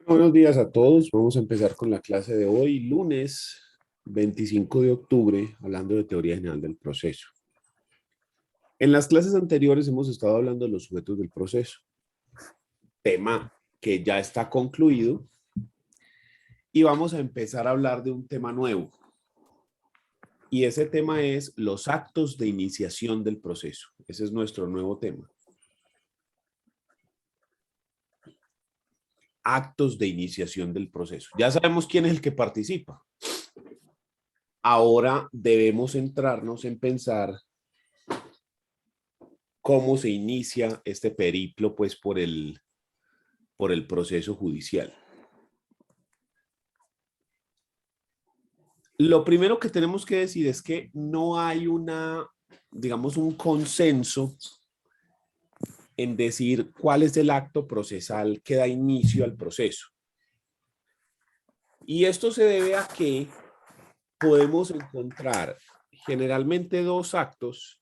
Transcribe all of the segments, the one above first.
Buenos días a todos. Vamos a empezar con la clase de hoy, lunes 25 de octubre, hablando de teoría general del proceso. En las clases anteriores hemos estado hablando de los sujetos del proceso, tema que ya está concluido, y vamos a empezar a hablar de un tema nuevo. Y ese tema es los actos de iniciación del proceso. Ese es nuestro nuevo tema. Actos de iniciación del proceso. Ya sabemos quién es el que participa. Ahora debemos centrarnos en pensar cómo se inicia este periplo, pues, por el proceso judicial. Lo primero que tenemos que decir es que no hay digamos, un consenso en decir cuál es el acto procesal que da inicio al proceso. Y esto se debe a que podemos encontrar generalmente dos actos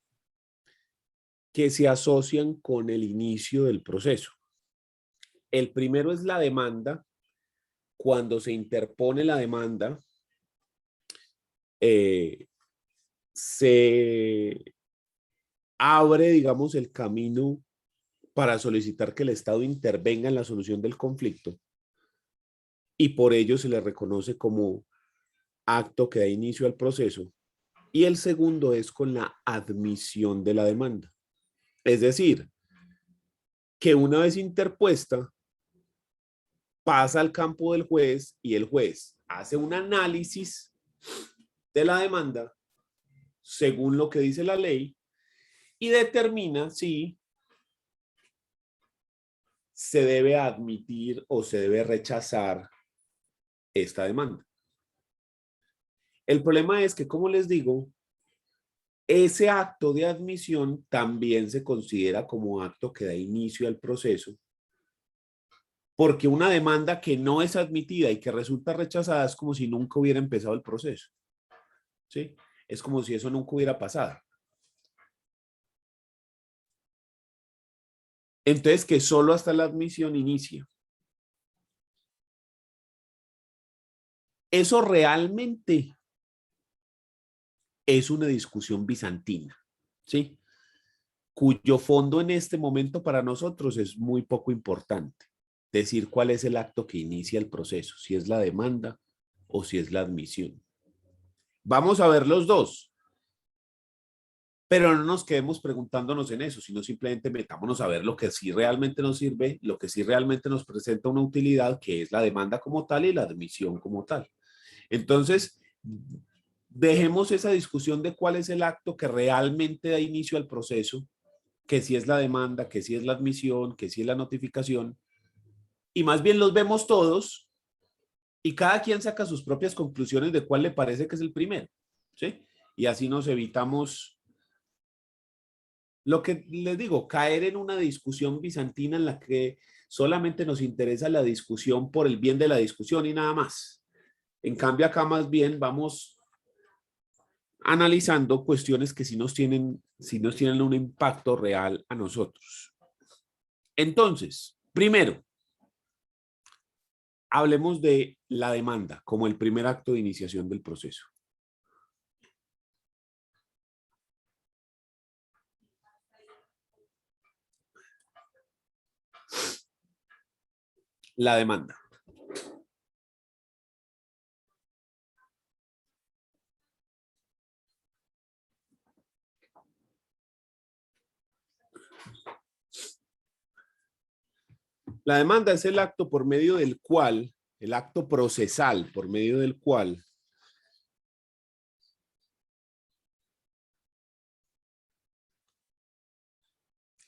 que se asocian con el inicio del proceso. El primero es la demanda. Cuando se interpone la demanda, se abre, digamos, el camino para solicitar que el Estado intervenga en la solución del conflicto, y por ello se le reconoce como acto que da inicio al proceso. Y el segundo es con la admisión de la demanda. Es decir, que una vez interpuesta, pasa al campo del juez y el juez hace un análisis de la demanda según lo que dice la ley y determina si se debe admitir o se debe rechazar esta demanda. El problema es que, como les digo, ese acto de admisión también se considera como acto que da inicio al proceso, porque una demanda que no es admitida y que resulta rechazada es como si nunca hubiera empezado el proceso, ¿sí? Es como si eso nunca hubiera pasado. Entonces, que solo hasta la admisión inicia. Eso realmente es una discusión bizantina, ¿sí? Cuyo fondo en este momento para nosotros es muy poco importante. Decir cuál es el acto que inicia el proceso, si es la demanda o si es la admisión. Vamos a ver los dos, pero no nos quedemos preguntándonos en eso, sino simplemente metámonos a ver lo que sí realmente nos sirve, lo que sí realmente nos presenta una utilidad, que es la demanda como tal y la admisión como tal. Entonces, dejemos esa discusión de cuál es el acto que realmente da inicio al proceso, que si es la demanda, que si es la admisión, que si es la notificación, y más bien los vemos todos y cada quien saca sus propias conclusiones de cuál le parece que es el primero, ¿sí? Y así nos evitamos lo que les digo, caer en una discusión bizantina en la que solamente nos interesa la discusión por el bien de la discusión y nada más. En cambio, acá más bien vamos analizando cuestiones que sí nos tienen un impacto real a nosotros. Entonces, primero, hablemos de la demanda como el primer acto de iniciación del proceso. La demanda. La demanda es el acto por medio del cual, el acto procesal por medio del cual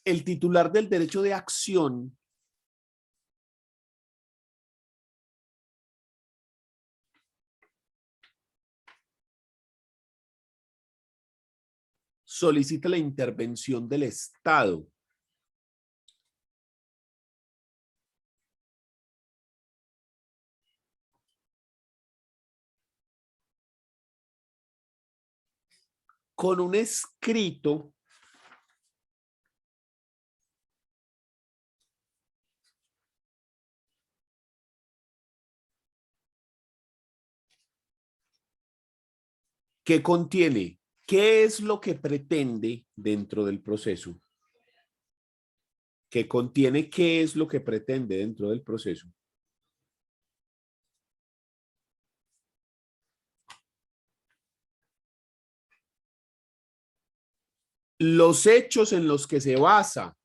el titular del derecho de acción solicita la intervención del Estado con un escrito ¿Qué contiene? ¿Qué es lo que pretende dentro del proceso? ¿Qué contiene? ¿Qué es lo que pretende dentro del proceso? Los hechos en los que se basa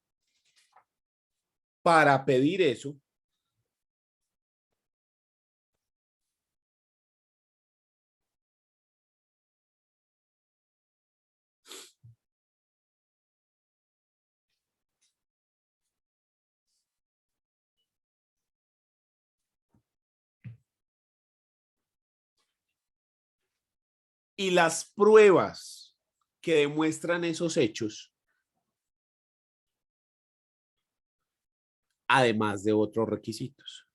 para pedir eso y las pruebas que demuestran esos hechos, además de otros requisitos.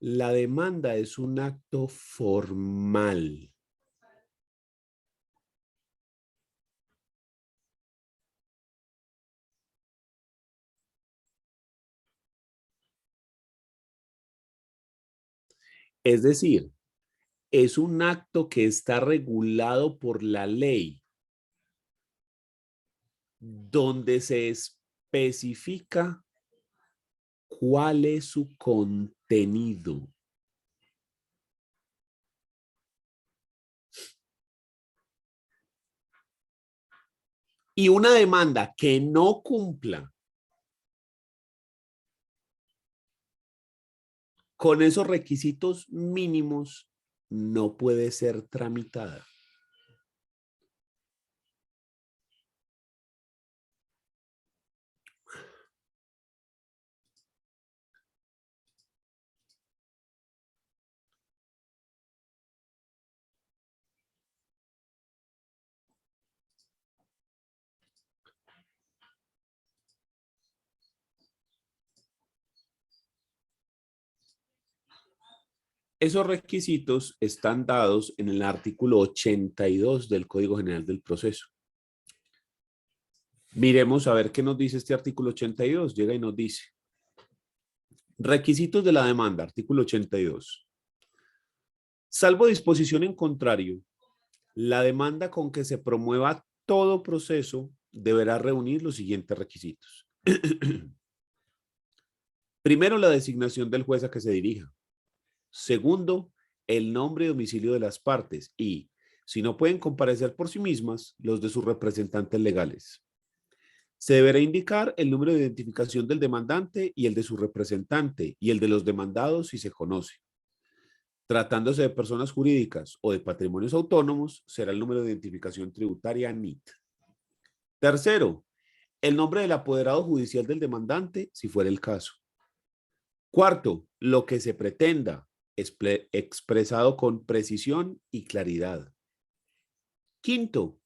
La demanda es un acto formal. Es decir, es un acto que está regulado por la ley, donde se especifica cuál es su contenido. Y una demanda que no cumpla con esos requisitos mínimos no puede ser tramitada. Esos requisitos están dados en el artículo 82 del Código General del Proceso. Miremos a ver qué nos dice este artículo 82. Llega y nos dice: requisitos de la demanda, artículo 82. Salvo disposición en contrario, la demanda con que se promueva todo proceso deberá reunir los siguientes requisitos. Primero, la designación del juez a que se dirija. Segundo, el nombre y domicilio de las partes y, si no pueden comparecer por sí mismas, los de sus representantes legales. Se deberá indicar el número de identificación del demandante y el de su representante y el de los demandados si se conoce. Tratándose de personas jurídicas o de patrimonios autónomos, será el número de identificación tributaria NIT. Tercero, el nombre del apoderado judicial del demandante, si fuera el caso. Cuarto, lo que se pretenda, expresado con precisión y claridad. Quinto,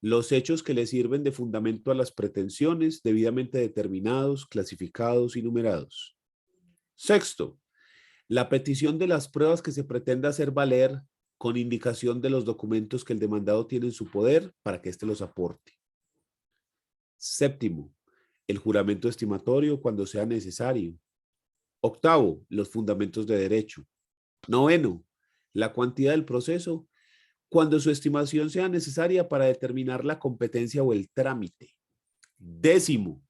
los hechos que le sirven de fundamento a las pretensiones debidamente determinados, clasificados y numerados. Sexto, la petición de las pruebas que se pretenda hacer valer con indicación de los documentos que el demandado tiene en su poder para que éste los aporte. Séptimo, el juramento estimatorio cuando sea necesario. Octavo, los fundamentos de derecho. Noveno, la cuantía del proceso cuando su estimación sea necesaria para determinar la competencia o el trámite. Décimo,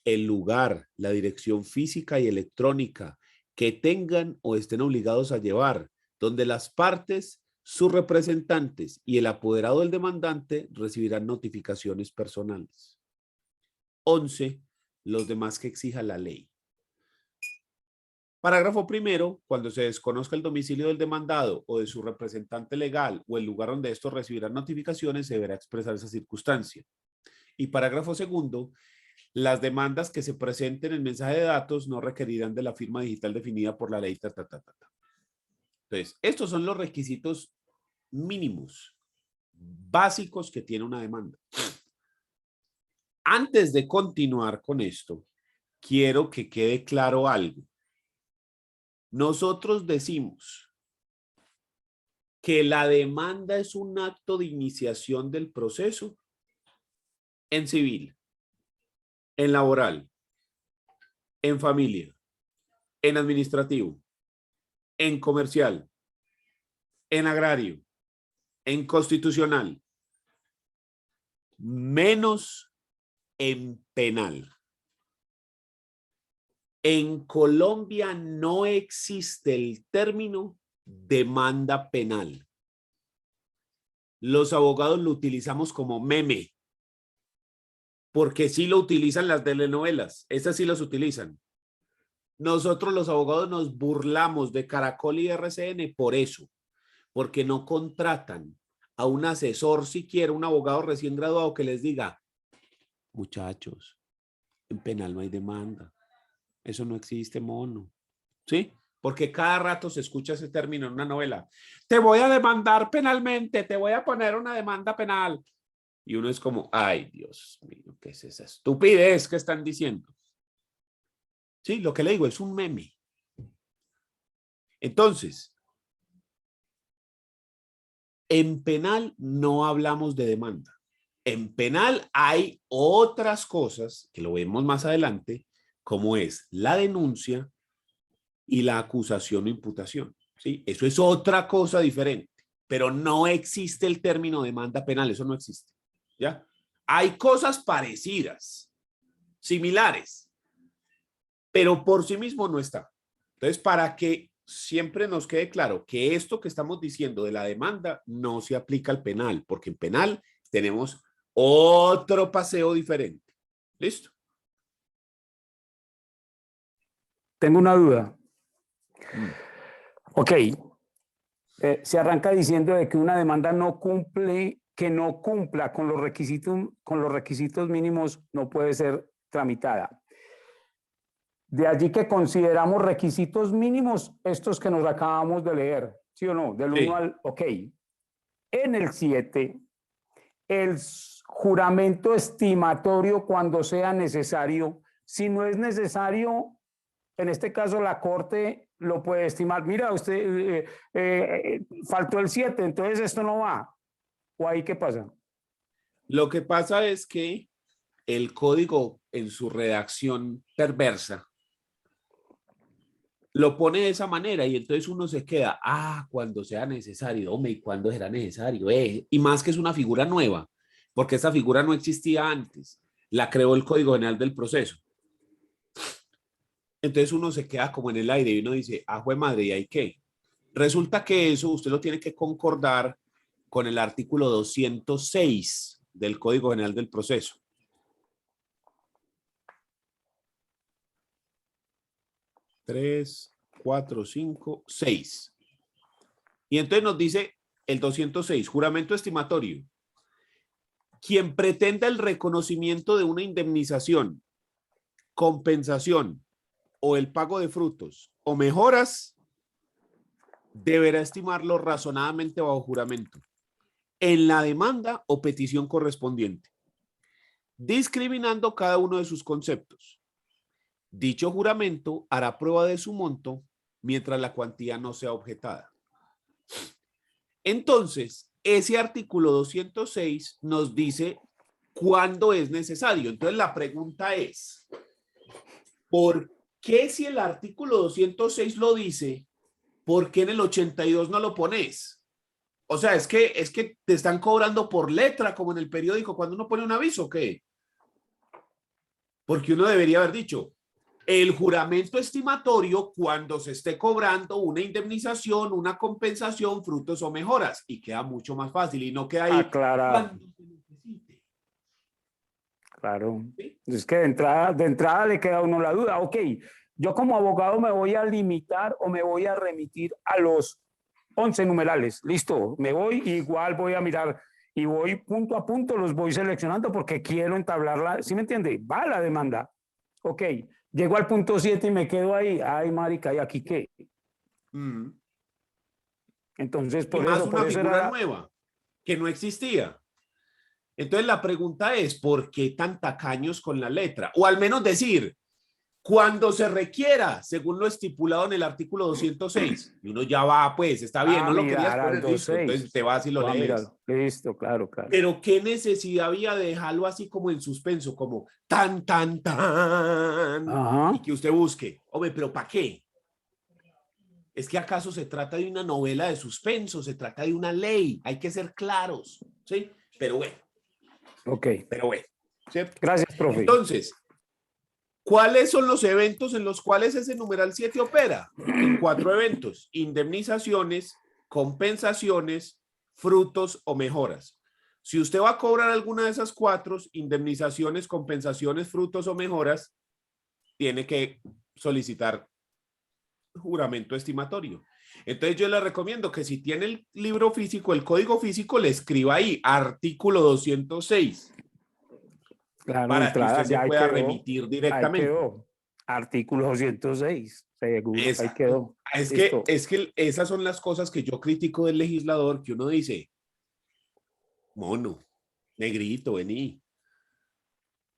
el lugar, la dirección física y electrónica que tengan o estén obligados a llevar, donde las partes, sus representantes y el apoderado del demandante recibirán notificaciones personales. 11. Los demás que exija la ley. Parágrafo primero, cuando se desconozca el domicilio del demandado o de su representante legal o el lugar donde estos recibirán notificaciones, se deberá expresar esa circunstancia. Y parágrafo segundo, las demandas que se presenten en mensaje de datos no requerirán de la firma digital definida por la ley. Entonces, estos son los requisitos mínimos, básicos que tiene una demanda. Antes de continuar con esto, quiero que quede claro algo. nosotros decimos que la demanda es un acto de iniciación del proceso en civil, en laboral, en familia, en administrativo, en comercial, en agrario, en constitucional, menos en penal. En Colombia no existe el término demanda penal. Los abogados lo utilizamos como meme, porque sí lo utilizan las telenovelas, esas sí las utilizan. Nosotros los abogados nos burlamos de Caracol y RCN por eso, porque no contratan a un asesor siquiera, un abogado recién graduado que les diga, muchachos, en penal no hay demanda, eso no existe, mono, ¿sí? Porque cada rato se escucha ese término en una novela. Te voy a demandar penalmente, te voy a poner una demanda penal. Y uno es como, ay, Dios mío, ¿qué es esa estupidez que están diciendo? Sí, lo que le digo es un meme. Entonces, en penal no hablamos de demanda. En penal hay otras cosas que lo vemos más adelante, como es la denuncia y la acusación o imputación. ¿Sí? Eso es otra cosa diferente, pero no existe el término demanda penal, eso no existe. ¿Ya? Hay cosas parecidas, similares, pero por sí mismo no está. Entonces, para que siempre nos quede claro que esto que estamos diciendo de la demanda no se aplica al penal, porque en penal tenemos otro paseo diferente. ¿Listo? Tengo una duda. Mm. Ok, se arranca diciendo de que una demanda no cumple, que no cumpla con los requisitos mínimos no puede ser tramitada. De allí que consideramos requisitos mínimos estos que nos acabamos de leer, ¿sí o no? Del 1 Sí. al... Ok. En el 7, el juramento estimatorio cuando sea necesario. Si no es necesario, en este caso la Corte lo puede estimar. Mira, usted faltó el 7, entonces esto no va. ¿O ahí qué pasa? Lo que pasa es que el código en su redacción perversa lo pone de esa manera y entonces uno se queda, cuando sea necesario, hombre, ¿y cuándo será necesario? Y más que es una figura nueva, porque esa figura no existía antes, la creó el Código General del Proceso. Entonces uno se queda como en el aire y uno dice, jue madre, ¿y hay qué? Resulta que eso usted lo tiene que concordar con el artículo 206 del Código General del Proceso. Tres, cuatro, cinco, seis. Y entonces nos dice el 206, juramento estimatorio. Quien pretenda el reconocimiento de una indemnización, compensación o el pago de frutos o mejoras, deberá estimarlo razonadamente bajo juramento en la demanda o petición correspondiente, discriminando cada uno de sus conceptos. Dicho juramento hará prueba de su monto mientras la cuantía no sea objetada. Entonces, ese artículo 206 nos dice cuándo es necesario. Entonces, la pregunta es, ¿por qué si el artículo 206 lo dice, por qué en el 82 no lo pones? O sea, es que te están cobrando por letra, como en el periódico, cuando uno pone un aviso, ¿qué? Porque uno debería haber dicho, el juramento estimatorio cuando se esté cobrando una indemnización, una compensación, frutos o mejoras, y queda mucho más fácil y no queda ahí Aclarar. cuando se necesite. Claro. ¿Sí? Es que de entrada le queda a uno la duda. Ok, yo como abogado me voy a limitar o me voy a remitir a los 11 numerales. Listo, me voy, igual voy a mirar y voy punto a punto, los voy seleccionando porque quiero entablarla. ¿Sí me entiende? Va la demanda. Ok, llego al punto 7 y me quedo ahí. Ay, marica, ¿y aquí qué? Mm. Entonces, Y por más eso, una figura era... nueva que no existía. Entonces la pregunta es, ¿por qué tan tacaños con la letra? O al menos decir, Cuando se requiera, según lo estipulado en el artículo 206. Y uno ya va, pues, está bien, A no lo querías mirar al poner, listo, entonces 2.6. te vas y lo Voy a lees. mirarlo. Listo, claro, claro. Pero qué necesidad había de dejarlo así como en suspenso, como tan, tan, tan, y Ajá. que usted busque. Hombre, pero ¿para qué? ¿Es que acaso se trata de una novela de suspenso? ¿Se trata de una ley? Hay que ser claros, ¿sí? Pero bueno, Ok. ¿cierto? Gracias, profe. Entonces, ¿cuáles son los eventos en los cuales ese numeral 7 opera? En 4 eventos: indemnizaciones, compensaciones, frutos o mejoras. Si usted va a cobrar alguna de esas 4, indemnizaciones, compensaciones, frutos o mejoras, tiene que solicitar juramento estimatorio. Entonces yo le recomiendo que si tiene el libro físico, el código físico, le escriba ahí artículo 206 Claro, para que entrada, usted se ya ahí pueda quedó. remitir Ahí directamente. quedó. Artículo 206. Seguro, ahí Exacto. quedó. Listo. Es que esas son las cosas que yo critico del legislador, que uno dice, mono, negrito, vení.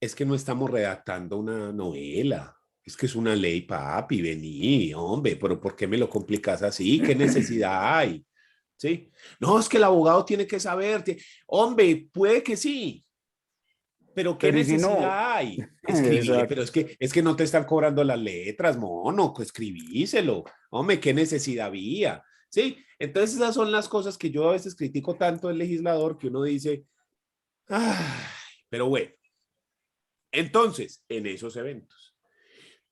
Es que no estamos redactando una novela. Es que es una ley, papi, vení, hombre, pero ¿por qué me lo complicas así? ¿Qué necesidad hay? ¿Sí? No, es que el abogado tiene que saber. Hombre, puede que sí, pero ¿qué Pero ¿y si no? necesidad hay? Escribile, pero Exacto. es que no te están cobrando las letras, mono, pues escribíselo. Hombre, ¿qué necesidad había? Sí, entonces esas son las cosas que yo a veces critico tanto del legislador, que uno dice, ay, pero bueno, entonces, en esos eventos.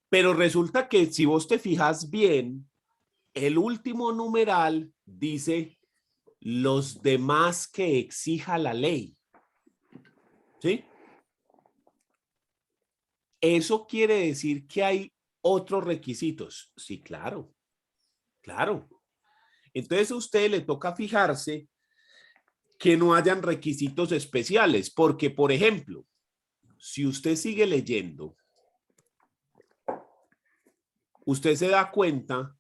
Pero resulta que si vos te fijas bien, el último numeral dice los demás que exija la ley. ¿Sí? Eso quiere decir que hay otros requisitos. Sí, claro, claro. Entonces a usted le toca fijarse que no hayan requisitos especiales, porque, por ejemplo, si usted sigue leyendo, usted se da cuenta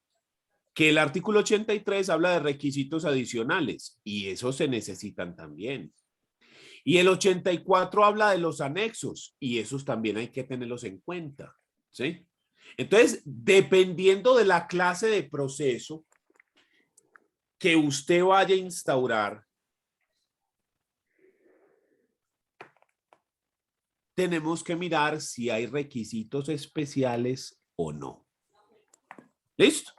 que el artículo 83 habla de requisitos adicionales y esos se necesitan también. Y el 84 habla de los anexos y esos también hay que tenerlos en cuenta. ¿Sí? Entonces, dependiendo de la clase de proceso que usted vaya a instaurar, tenemos que mirar si hay requisitos especiales o no. ¿Listo?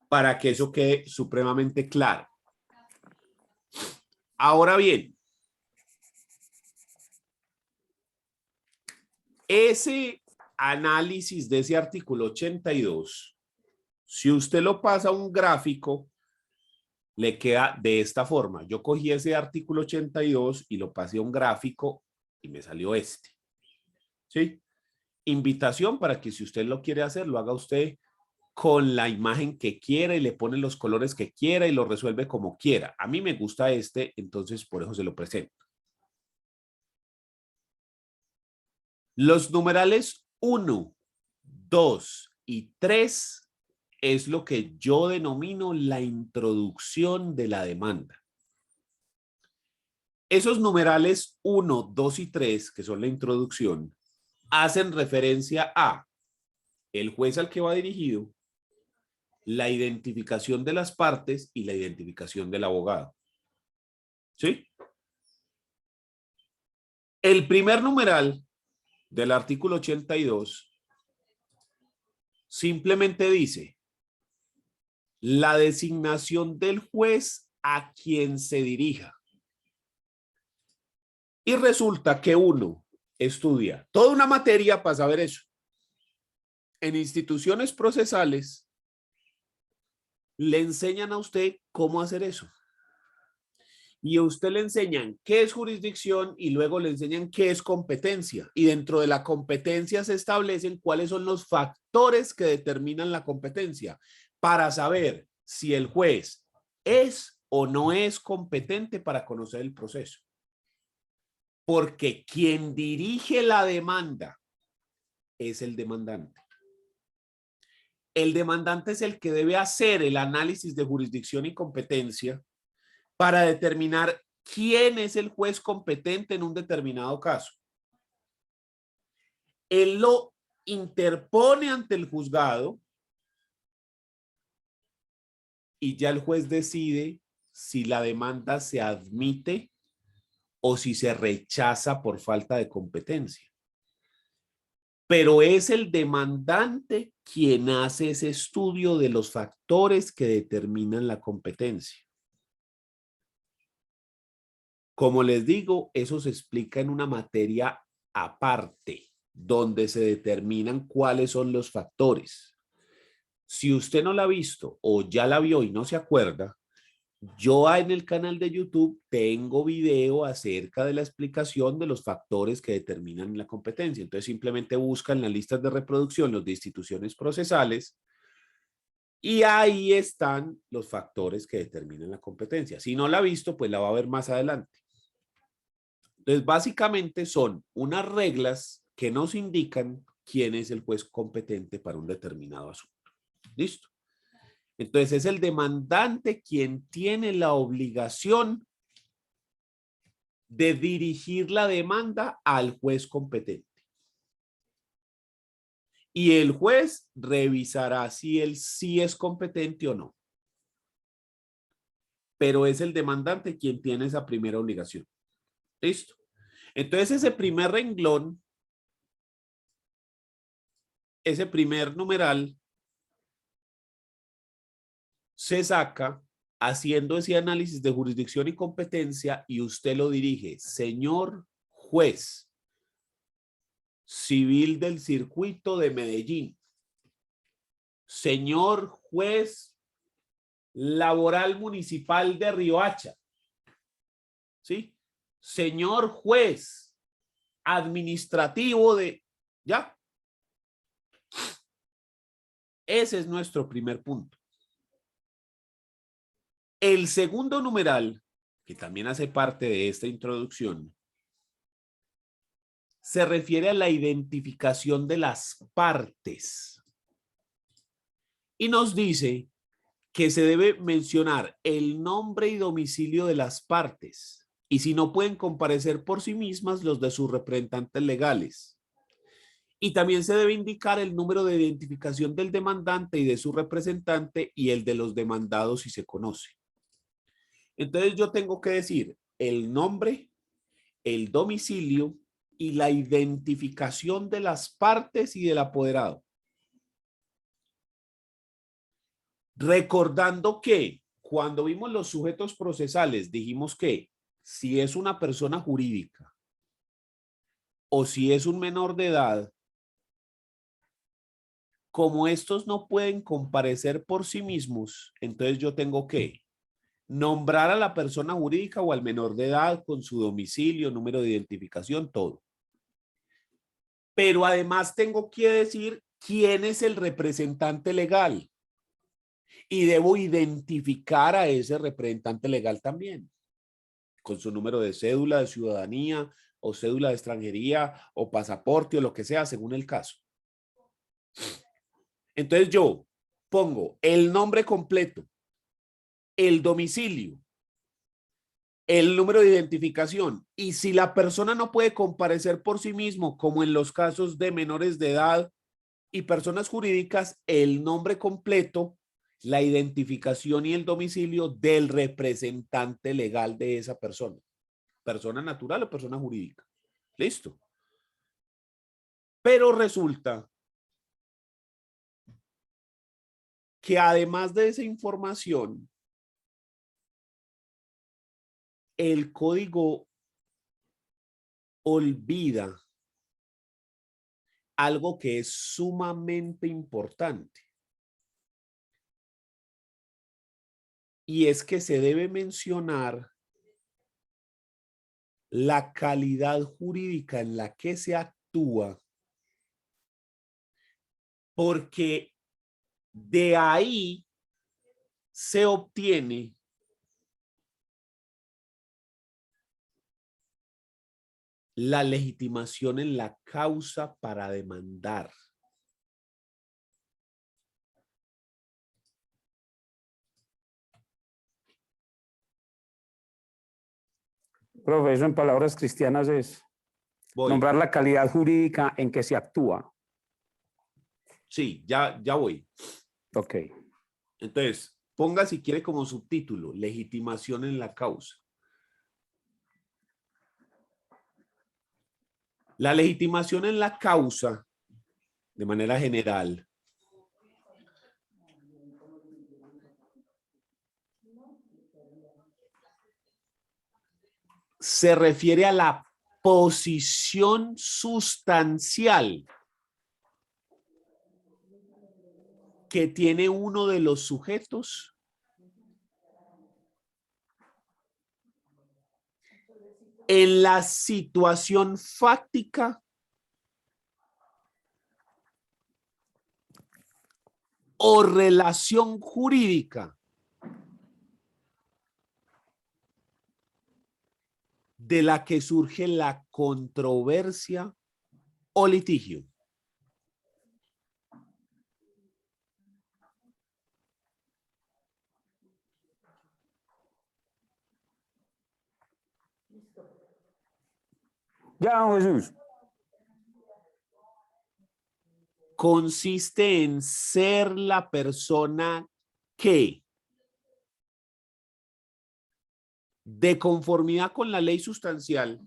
Para que eso quede supremamente claro. Ahora bien, ese análisis de ese artículo 82, si usted lo pasa a un gráfico, le queda de esta forma. Yo cogí ese artículo 82 y lo pasé a un gráfico y me salió este. ¿Sí? Invitación para que si usted lo quiere hacer, lo haga usted con la imagen que quiera y le pone los colores que quiera y lo resuelve como quiera. A mí me gusta este, entonces por eso se lo presento. Los numerales 1, 2 y 3 es lo que yo denomino la introducción de la demanda. Esos numerales 1, 2 y 3, que son la introducción, hacen referencia a el juez al que va dirigido, la identificación de las partes y la identificación del abogado. ¿Sí? El primer numeral del artículo 82 simplemente dice la designación del juez a quien se dirija. Y resulta que uno estudia toda una materia para saber eso. En instituciones procesales le enseñan a usted cómo hacer eso. Y a usted le enseñan qué es jurisdicción y luego le enseñan qué es competencia. Y dentro de la competencia se establecen cuáles son los factores que determinan la competencia para saber si el juez es o no es competente para conocer el proceso. Porque quien dirige la demanda es el demandante. El demandante es el que debe hacer el análisis de jurisdicción y competencia para determinar quién es el juez competente en un determinado caso. Él lo interpone ante el juzgado y ya el juez decide si la demanda se admite o si se rechaza por falta de competencia. Pero es el demandante quien hace ese estudio de los factores que determinan la competencia. Como les digo, eso se explica en una materia aparte, donde se determinan cuáles son los factores. Si usted no la ha visto o ya la vio y no se acuerda, yo en el canal de YouTube tengo video acerca de la explicación de los factores que determinan la competencia. Entonces simplemente busca en las listas de reproducción los de instituciones procesales y ahí están los factores que determinan la competencia. Si no la ha visto, pues la va a ver más adelante. Entonces básicamente son unas reglas que nos indican quién es el juez competente para un determinado asunto. ¿Listo? Entonces es el demandante quien tiene la obligación de dirigir la demanda al juez competente. Y el juez revisará si él sí es competente o no. Pero es el demandante quien tiene esa primera obligación. ¿Listo? Entonces ese primer renglón, ese primer numeral, se saca haciendo ese análisis de jurisdicción y competencia y usted lo dirige, señor juez civil del circuito de Medellín, señor juez laboral municipal de Riohacha, ¿sí? Señor juez administrativo de... ¿Ya? Ese es nuestro primer punto. El segundo numeral, que también hace parte de esta introducción, se refiere a la identificación de las partes. Y nos dice que se debe mencionar el nombre y domicilio de las partes. Y si no pueden comparecer por sí mismas, los de sus representantes legales. Y también se debe indicar el número de identificación del demandante y de su representante y el de los demandados si se conoce. Entonces yo tengo que decir el nombre, el domicilio y la identificación de las partes y del apoderado. Recordando que cuando vimos los sujetos procesales dijimos que si es una persona jurídica o si es un menor de edad, como estos no pueden comparecer por sí mismos, entonces yo tengo que nombrar a la persona jurídica o al menor de edad con su domicilio, número de identificación, todo. Pero además tengo que decir quién es el representante legal. Y debo identificar a ese representante legal también, con su número de cédula de ciudadanía o cédula de extranjería o pasaporte o lo que sea, según el caso. Entonces yo pongo el nombre completo, el domicilio, el número de identificación y si la persona no puede comparecer por sí mismo, como en los casos de menores de edad y personas jurídicas, el nombre completo, la identificación y el domicilio del representante legal de esa persona. Persona natural o persona jurídica. Listo. Pero resulta que además de esa información, el código olvida algo que es sumamente importante. Y es que se debe mencionar la calidad jurídica en la que se actúa, porque de ahí se obtiene la legitimación en la causa para demandar. Profe, eso en palabras cristianas es nombrar la calidad jurídica en que se actúa. Sí, ya voy. Ok. Entonces, ponga si quiere como subtítulo, legitimación en la causa. La legitimación en la causa, de manera general, se refiere a la posición sustancial que tiene uno de los sujetos en la situación fáctica o relación jurídica de la que surge la controversia o litigio. Ya, don Jesús. Consiste en ser la persona que, de conformidad con la ley sustancial,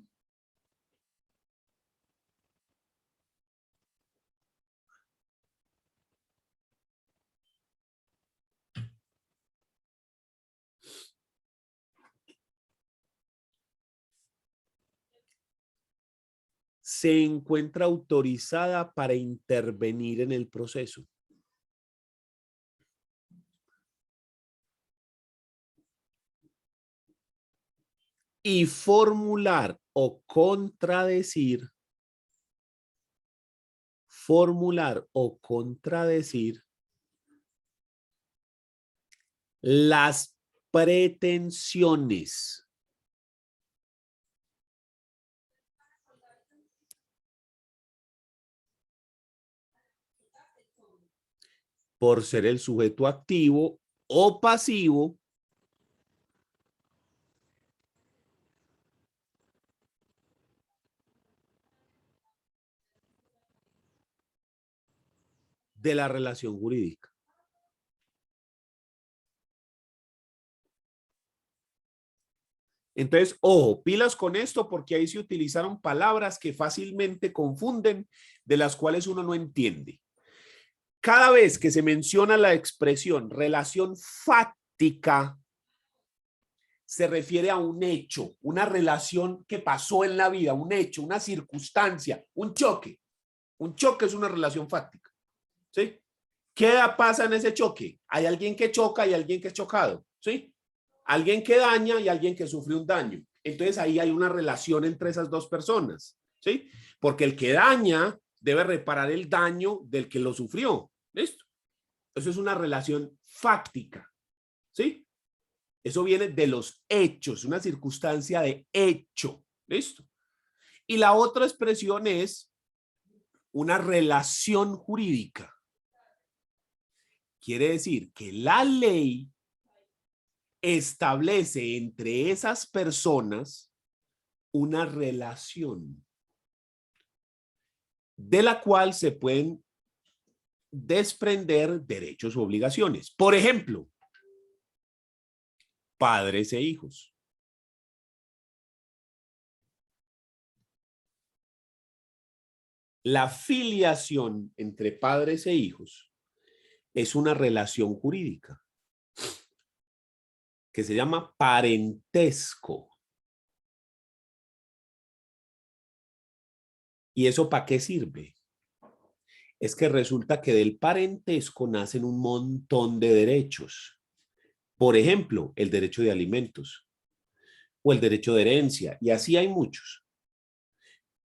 se encuentra autorizada para intervenir en el proceso. Y formular o contradecir las pretensiones por ser el sujeto activo o pasivo de la relación jurídica. Entonces, ojo, pilas con esto porque ahí se utilizaron palabras que fácilmente confunden, de las cuales uno no entiende. Cada vez que se menciona la expresión relación fáctica, se refiere a un hecho, una relación que pasó en la vida, un hecho, una circunstancia, un choque. Un choque es una relación fáctica. ¿Sí? ¿Qué pasa en ese choque? Hay alguien que choca y alguien que es chocado. ¿Sí? Alguien que daña y alguien que sufre un daño. Entonces ahí hay una relación entre esas dos personas. ¿Sí? Porque el que daña debe reparar el daño del que lo sufrió. ¿Listo? Eso es una relación fáctica. ¿Sí? Eso viene de los hechos, una circunstancia de hecho. ¿Listo? Y la otra expresión es una relación jurídica. Quiere decir que la ley establece entre esas personas una relación de la cual se pueden desprender derechos u obligaciones. Por ejemplo, padres e hijos. La filiación entre padres e hijos es una relación jurídica que se llama parentesco. ¿Y eso para qué sirve? Es que resulta que del parentesco nacen un montón de derechos. Por ejemplo, el derecho de alimentos o el derecho de herencia, y así hay muchos.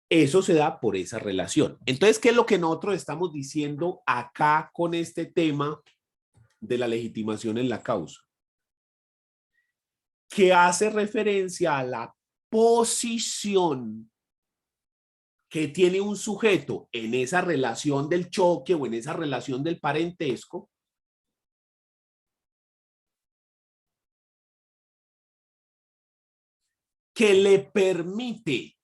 Eso se da por esa relación. Entonces, ¿qué es lo que nosotros estamos diciendo acá con este tema de la legitimación en la causa? Que hace referencia a la posición que tiene un sujeto en esa relación del choque o en esa relación del parentesco, que le permite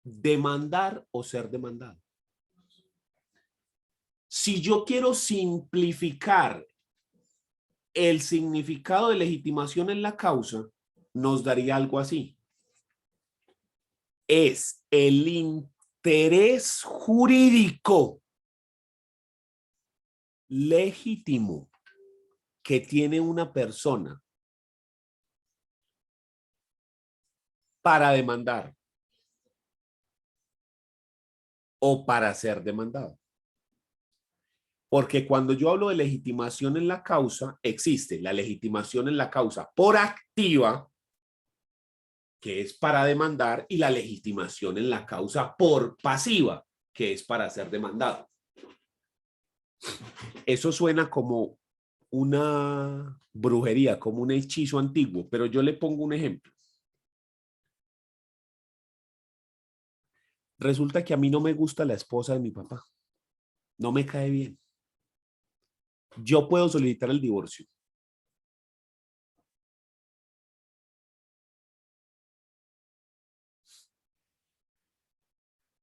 demandar o ser demandado. Si yo quiero simplificar el significado de legitimación en la causa, nos daría algo así. Es el interés jurídico legítimo que tiene una persona para demandar o para ser demandado. Porque cuando yo hablo de legitimación en la causa, existe la legitimación en la causa por activa, que es para demandar, y la legitimación en la causa por pasiva, que es para ser demandado. Eso suena como una brujería, como un hechizo antiguo, pero yo le pongo un ejemplo. Resulta que a mí no me gusta la esposa de mi papá. No me cae bien. Yo puedo solicitar el divorcio.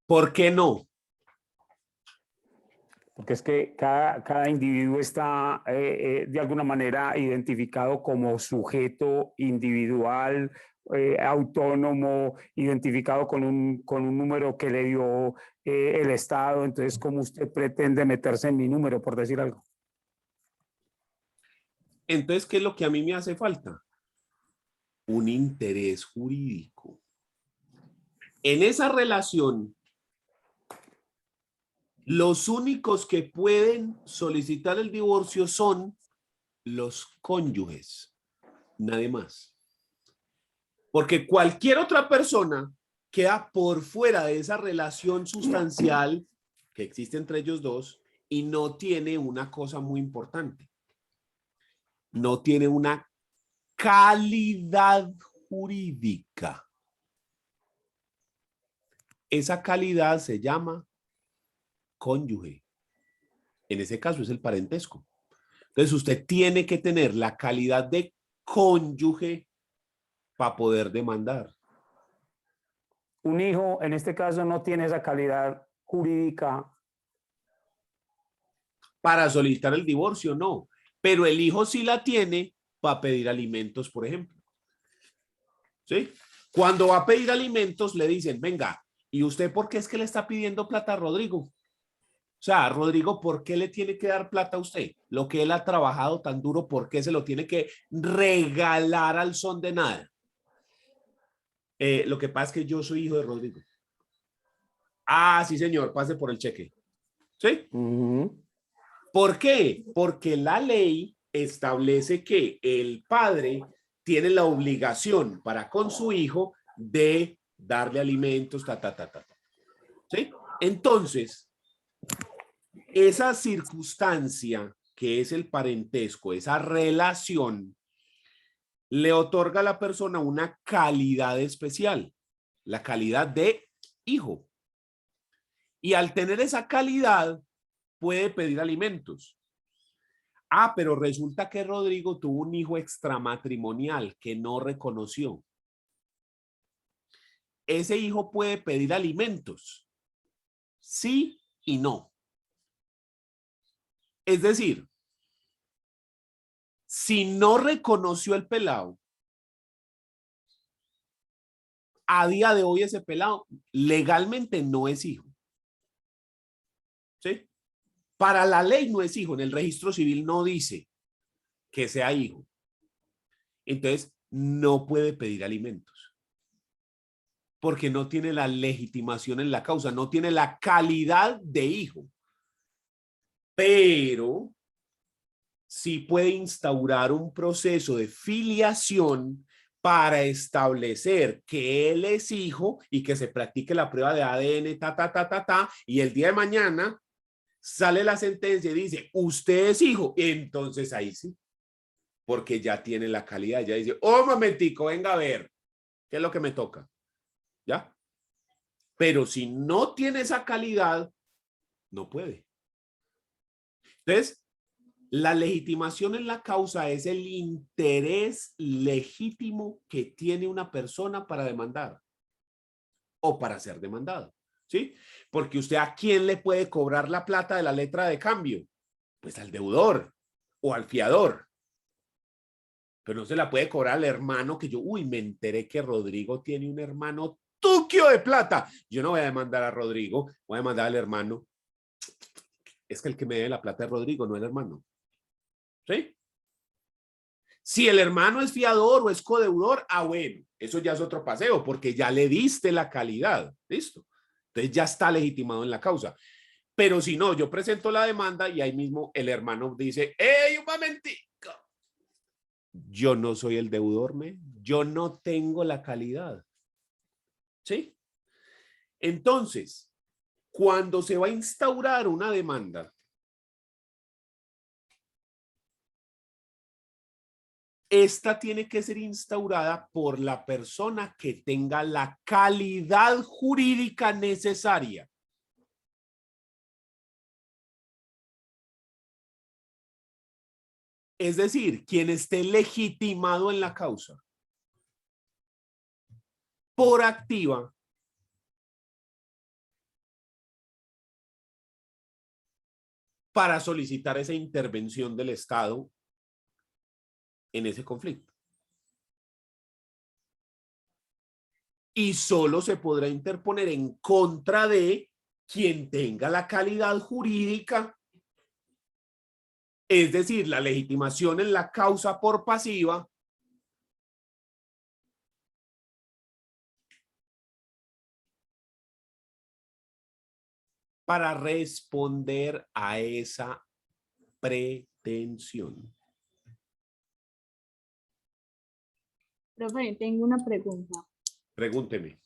¿Por qué no? Porque es que cada individuo está de alguna manera identificado como sujeto individual, autónomo, identificado con un número que le dio el Estado. Entonces, ¿cómo usted pretende meterse en mi número, por decir algo? Entonces, ¿qué es lo que a mí me hace falta? Un interés jurídico. En esa relación, los únicos que pueden solicitar el divorcio son los cónyuges, nadie más. Porque cualquier otra persona queda por fuera de esa relación sustancial que existe entre ellos dos y no tiene una cosa muy importante. No tiene una calidad jurídica. Esa calidad se llama cónyuge. En ese caso es el parentesco. Entonces usted tiene que tener la calidad de cónyuge para poder demandar. Un hijo, en este caso, no tiene esa calidad jurídica. Para solicitar el divorcio, no. Pero el hijo sí la tiene para pedir alimentos, por ejemplo. ¿Sí? Cuando va a pedir alimentos, le dicen, venga, ¿y usted por qué es que le está pidiendo plata a Rodrigo? O sea, Rodrigo, ¿por qué le tiene que dar plata a usted? Lo que él ha trabajado tan duro, ¿por qué se lo tiene que regalar al son de nada? Lo que pasa es que yo soy hijo de Rodrigo. Ah, sí, señor, pase por el cheque. ¿Sí? ¿Por qué? Porque la ley establece que el padre tiene la obligación para con su hijo de darle alimentos, ¿sí? Entonces, esa circunstancia que es el parentesco, esa relación, le otorga a la persona una calidad especial, la calidad de hijo. Y al tener esa calidad, puede pedir alimentos. Ah, pero resulta que Rodrigo tuvo un hijo extramatrimonial que no reconoció. Ese hijo puede pedir alimentos. Sí y no. Es decir, si no reconoció el pelado, a día de hoy ese pelado legalmente no es hijo. ¿Sí? Para la ley no es hijo. En el registro civil no dice que sea hijo. Entonces, no puede pedir alimentos. Porque no tiene la legitimación en la causa, no tiene la calidad de hijo. Pero sí puede instaurar un proceso de filiación para establecer que él es hijo y que se practique la prueba de ADN, y el día de mañana sale la sentencia y dice, usted es hijo, entonces ahí sí, porque ya tiene la calidad, ya dice, oh, momentico, venga a ver, ¿qué es lo que me toca? ¿Ya? Pero si no tiene esa calidad, no puede. Entonces, la legitimación en la causa es el interés legítimo que tiene una persona para demandar o para ser demandado. ¿sí? Porque usted, ¿a quién le puede cobrar la plata de la letra de cambio? Pues al deudor o al fiador. Pero no se la puede cobrar al hermano que yo, uy, me enteré que Rodrigo tiene un hermano tuquio de plata. Yo no voy a demandar a Rodrigo, voy a demandar al hermano. Es que el que me debe la plata es Rodrigo, no el hermano. ¿Sí? Si el hermano es fiador o es codeudor, bueno, eso ya es otro paseo, porque ya le diste la calidad. ¿Listo? Entonces ya está legitimado en la causa. Pero si no, yo presento la demanda y ahí mismo el hermano dice, ¡ey, un momentico! Yo no soy el deudor, yo no tengo la calidad. ¿Sí? Entonces, cuando se va a instaurar una demanda, esta tiene que ser instaurada por la persona que tenga la calidad jurídica necesaria. Es decir, quien esté legitimado en la causa por activa para solicitar esa intervención del Estado en ese conflicto. Y solo se podrá interponer en contra de quien tenga la calidad jurídica, es decir, la legitimación en la causa por pasiva, para responder a esa pretensión. Profe, tengo una pregunta. Pregúnteme.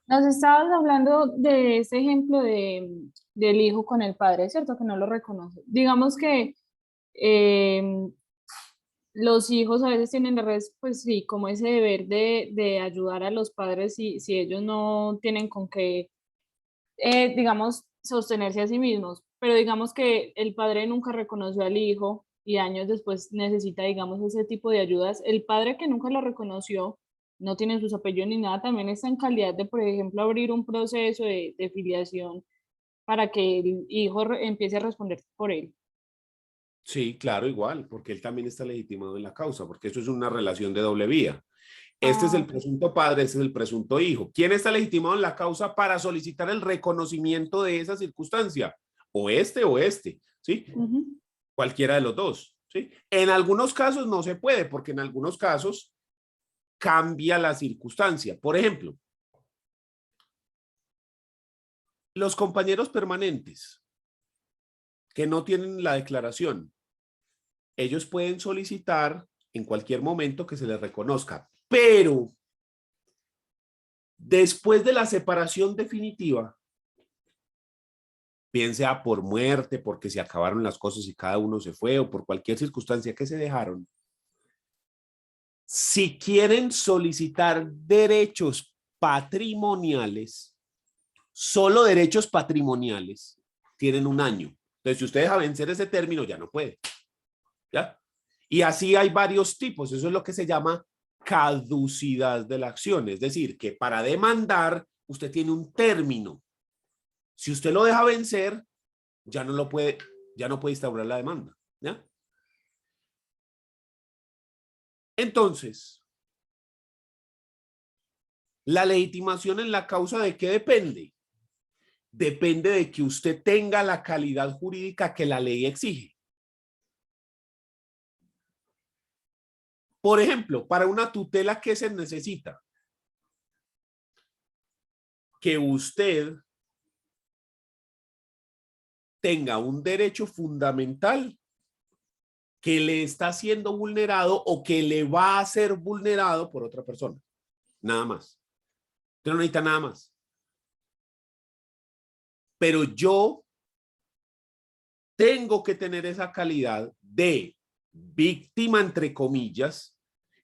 Nos estabas hablando de ese ejemplo del hijo con el padre, ¿cierto? Que no lo reconoce. Digamos que los hijos a veces tienen pues sí, como ese deber de ayudar a los padres si ellos no tienen con qué, digamos, sostenerse a sí mismos. Pero digamos que el padre nunca reconoció al hijo y años después necesita, digamos, ese tipo de ayudas. El padre que nunca lo reconoció, no tiene sus apellidos ni nada, también está en calidad de, por ejemplo, abrir un proceso de filiación para que el hijo empiece a responder por él. Sí, claro, igual, porque él también está legitimado en la causa, porque eso es una relación de doble vía. Este es Ah, el presunto padre, este es el presunto hijo. ¿Quién está legitimado en la causa para solicitar el reconocimiento de esa circunstancia? O este, ¿sí? ujú. Cualquiera de los dos, ¿sí? En algunos casos no se puede, porque en algunos casos cambia la circunstancia. Por ejemplo, los compañeros permanentes que no tienen la declaración, ellos pueden solicitar en cualquier momento que se les reconozca, pero después de la separación definitiva, bien sea por muerte, porque se acabaron las cosas y cada uno se fue, o por cualquier circunstancia que se dejaron, si quieren solicitar derechos patrimoniales, solo derechos patrimoniales, tienen un año. Entonces, si usted deja vencer ese término, ya no puede. ¿Ya? Y así hay varios tipos. Eso es lo que se llama caducidad de la acción. Es decir, que para demandar, usted tiene un término. Si usted lo deja vencer, ya no puede instaurar la demanda. ¿Ya? Entonces, la legitimación en la causa, ¿de qué depende? Depende de que usted tenga la calidad jurídica que la ley exige. Por ejemplo, para una tutela, ¿qué se necesita? Que usted tenga un derecho fundamental que le está siendo vulnerado o que le va a ser vulnerado por otra persona. Nada más. Usted no necesita nada más. Pero yo tengo que tener esa calidad de víctima, entre comillas,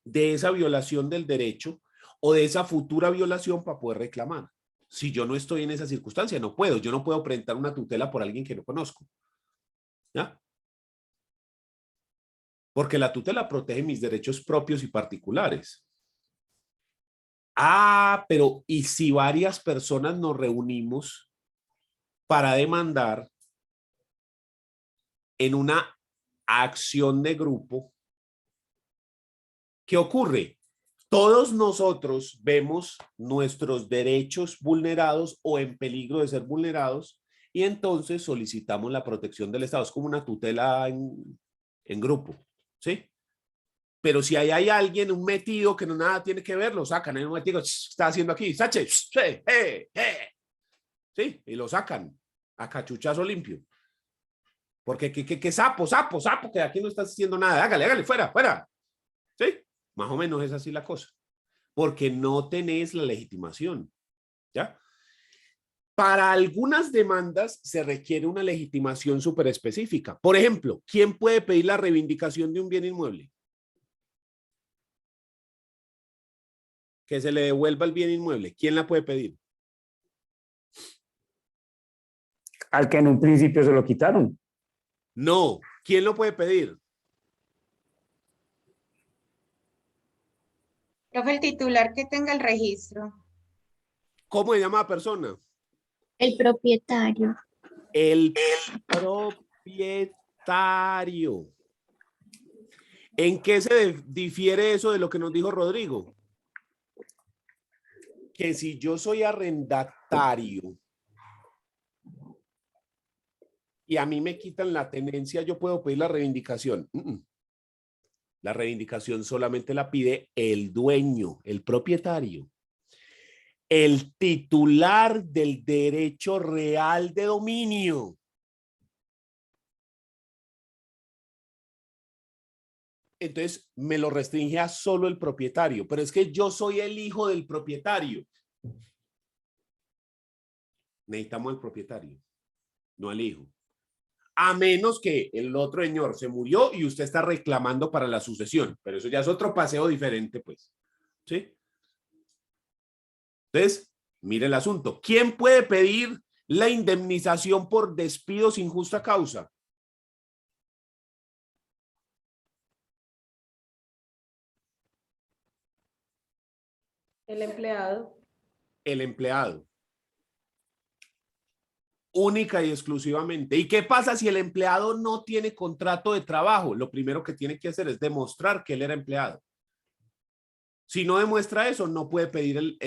de esa violación del derecho o de esa futura violación para poder reclamar. Si yo no estoy en esa circunstancia, no puedo. Yo no puedo presentar una tutela por alguien que no conozco. ¿Ya? Porque la tutela protege mis derechos propios y particulares. Pero ¿y si varias personas nos reunimos para demandar en una acción de grupo. ¿Qué ocurre? Todos nosotros vemos nuestros derechos vulnerados o en peligro de ser vulnerados y entonces solicitamos la protección del Estado. Es como una tutela en grupo, ¿sí? Pero si hay alguien, un metido que no nada tiene que ver, lo sacan. Hay un metido que está haciendo aquí, Sache, sí, y lo sacan a cachuchazo limpio. Porque que sapo, que aquí no está haciendo nada. Hágale, fuera. ¿Sí? Más o menos es así la cosa. Porque no tenés la legitimación. ¿Ya? Para algunas demandas se requiere una legitimación súper específica. Por ejemplo, ¿quién puede pedir la reivindicación de un bien inmueble? Que se le devuelva el bien inmueble. ¿Quién la puede pedir? Al que en un principio se lo quitaron. No. ¿Quién lo puede pedir? Profe, el titular que tenga el registro. ¿Cómo se llama la persona? El propietario. El propietario. ¿En qué se difiere eso de lo que nos dijo Rodrigo? Que si yo soy arrendatario y a mí me quitan la tenencia, yo puedo pedir la reivindicación. La reivindicación solamente la pide el dueño, el propietario. El titular del derecho real de dominio. Entonces me lo restringe a solo el propietario, pero es que yo soy el hijo del propietario. Necesitamos al propietario, no al hijo. A menos que el otro señor se murió y usted está reclamando para la sucesión, pero eso ya es otro paseo diferente, pues. ¿Sí? Entonces, mire el asunto. ¿Quién puede pedir la indemnización por despido sin justa causa? El empleado. El empleado. Única y exclusivamente. ¿Y qué pasa si el empleado no tiene contrato de trabajo? Lo primero que tiene que hacer es demostrar que él era empleado. Si no demuestra eso, no puede pedir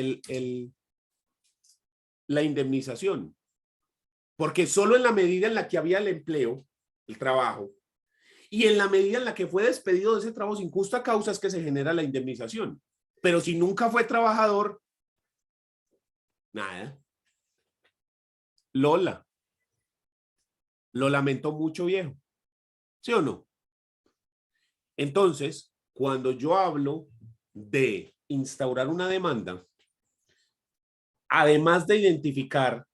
la indemnización. Porque solo en la medida en la que había el empleo, el trabajo, y en la medida en la que fue despedido de ese trabajo sin justa causa es que se genera la indemnización. Pero si nunca fue trabajador, nada. Lola. Lo lamento mucho, viejo. ¿Sí o no? Entonces, cuando yo hablo de instaurar una demanda, además de identificar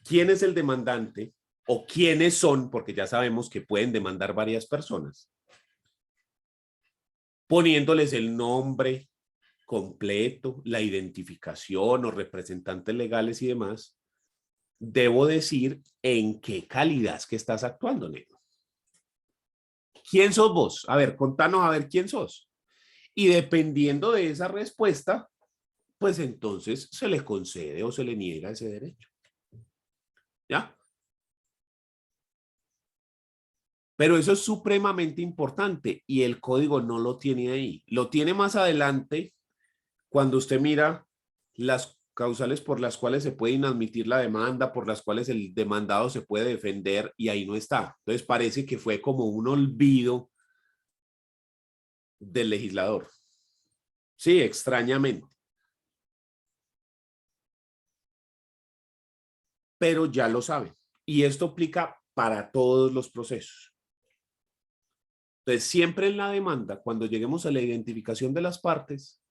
quién es el demandante o quiénes son, porque ya sabemos que pueden demandar varias personas, poniéndoles el nombre completo, la identificación o representantes legales y demás, debo decir en qué calidad es que estás actuando, negro. ¿Quién sos vos? A ver, contanos a ver quién sos. Y dependiendo de esa respuesta, pues entonces se le concede o se le niega ese derecho. ¿Ya? Pero eso es supremamente importante y el código no lo tiene ahí. Lo tiene más adelante cuando usted mira las causales por las cuales se puede inadmitir la demanda, por las cuales el demandado se puede defender y ahí no está. Entonces parece que fue como un olvido del legislador. Sí, extrañamente. Pero ya lo sabe. Y esto aplica para todos los procesos. Entonces, siempre en la demanda, cuando lleguemos a la identificación de las partes,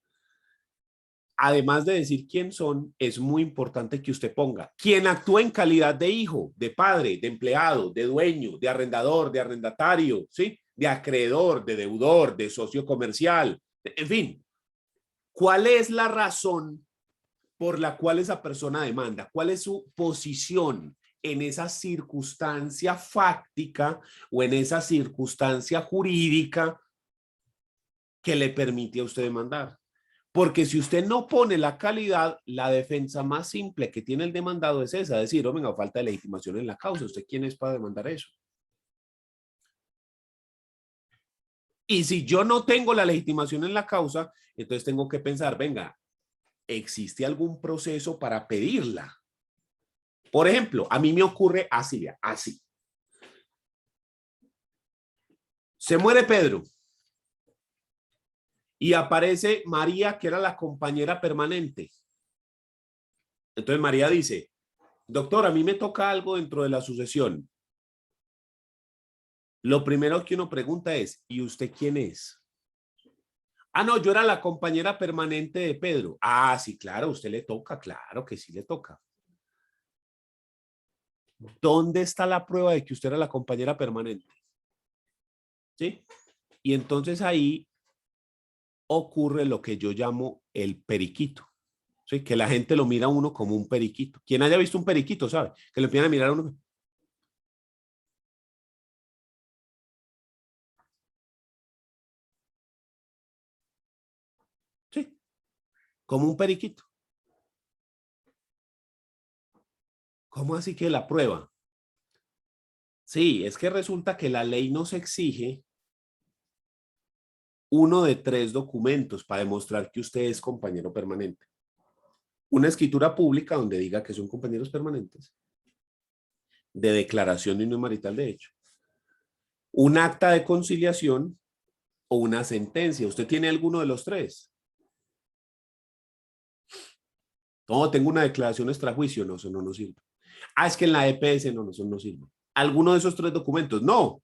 además de decir quién son, es muy importante que usted ponga quién actúa en calidad de hijo, de padre, de empleado, de dueño, de arrendador, de arrendatario, ¿sí? De acreedor, de deudor, de socio comercial, en fin. ¿Cuál es la razón por la cual esa persona demanda? ¿Cuál es su posición en esa circunstancia fáctica o en esa circunstancia jurídica que le permite a usted demandar? Porque si usted no pone la calidad, la defensa más simple que tiene el demandado es esa, decir, oh, venga, falta de legitimación en la causa. ¿Usted quién es para demandar eso? Y si yo no tengo la legitimación en la causa, entonces tengo que pensar, venga, ¿existe algún proceso para pedirla? Por ejemplo, a mí me ocurre así, así. Se muere Pedro y aparece María, que era la compañera permanente. Entonces María dice, doctor, a mí me toca algo dentro de la sucesión. Lo primero que uno pregunta es, ¿y usted quién es? Ah, no, yo era la compañera permanente de Pedro. Ah, sí, claro, a usted le toca, claro que sí le toca. ¿Dónde está la prueba de que usted era la compañera permanente? ¿Sí? Y entonces ahí ocurre lo que yo llamo el periquito. ¿Sí? Que la gente lo mira a uno como un periquito. Quien haya visto un periquito sabe que lo empiezan a mirar a uno. Sí, como un periquito. ¿Cómo así que la prueba? Sí, es que resulta que la ley nos exige uno de 3 documentos para demostrar que usted es compañero permanente. Una escritura pública donde diga que son compañeros permanentes, de declaración de unión marital de hecho, un acta de conciliación o una sentencia. ¿Usted tiene alguno de los 3? No, tengo una declaración extrajuicio. No, eso no nos sirve. Ah, es que en la EPS no, eso no sirve. ¿Alguno de esos 3 documentos? No.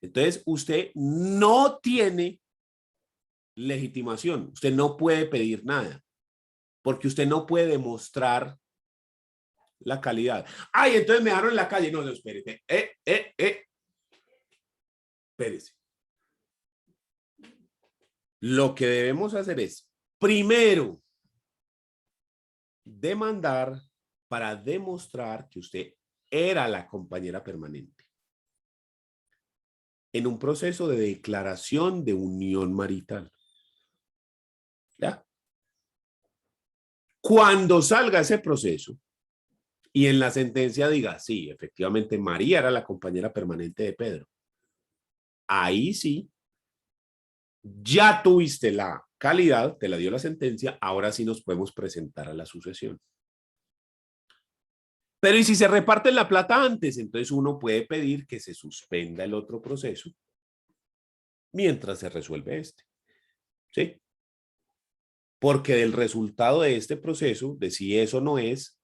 Entonces, usted no tiene legitimación. Usted no puede pedir nada porque usted no puede demostrar la calidad. Ay, entonces me dejaron en la calle. No, no, espérate. Espérese. Lo que debemos hacer es, primero, demandar para demostrar que usted era la compañera permanente en un proceso de declaración de unión marital. ¿Ya? Cuando salga ese proceso y en la sentencia diga, sí, efectivamente María era la compañera permanente de Pedro, ahí sí, ya tuviste la calidad, te la dio la sentencia, ahora sí nos podemos presentar a la sucesión. Pero ¿y si se reparten la plata antes? Entonces uno puede pedir que se suspenda el otro proceso mientras se resuelve este. ¿Sí? Porque del resultado de este proceso, de si eso no es,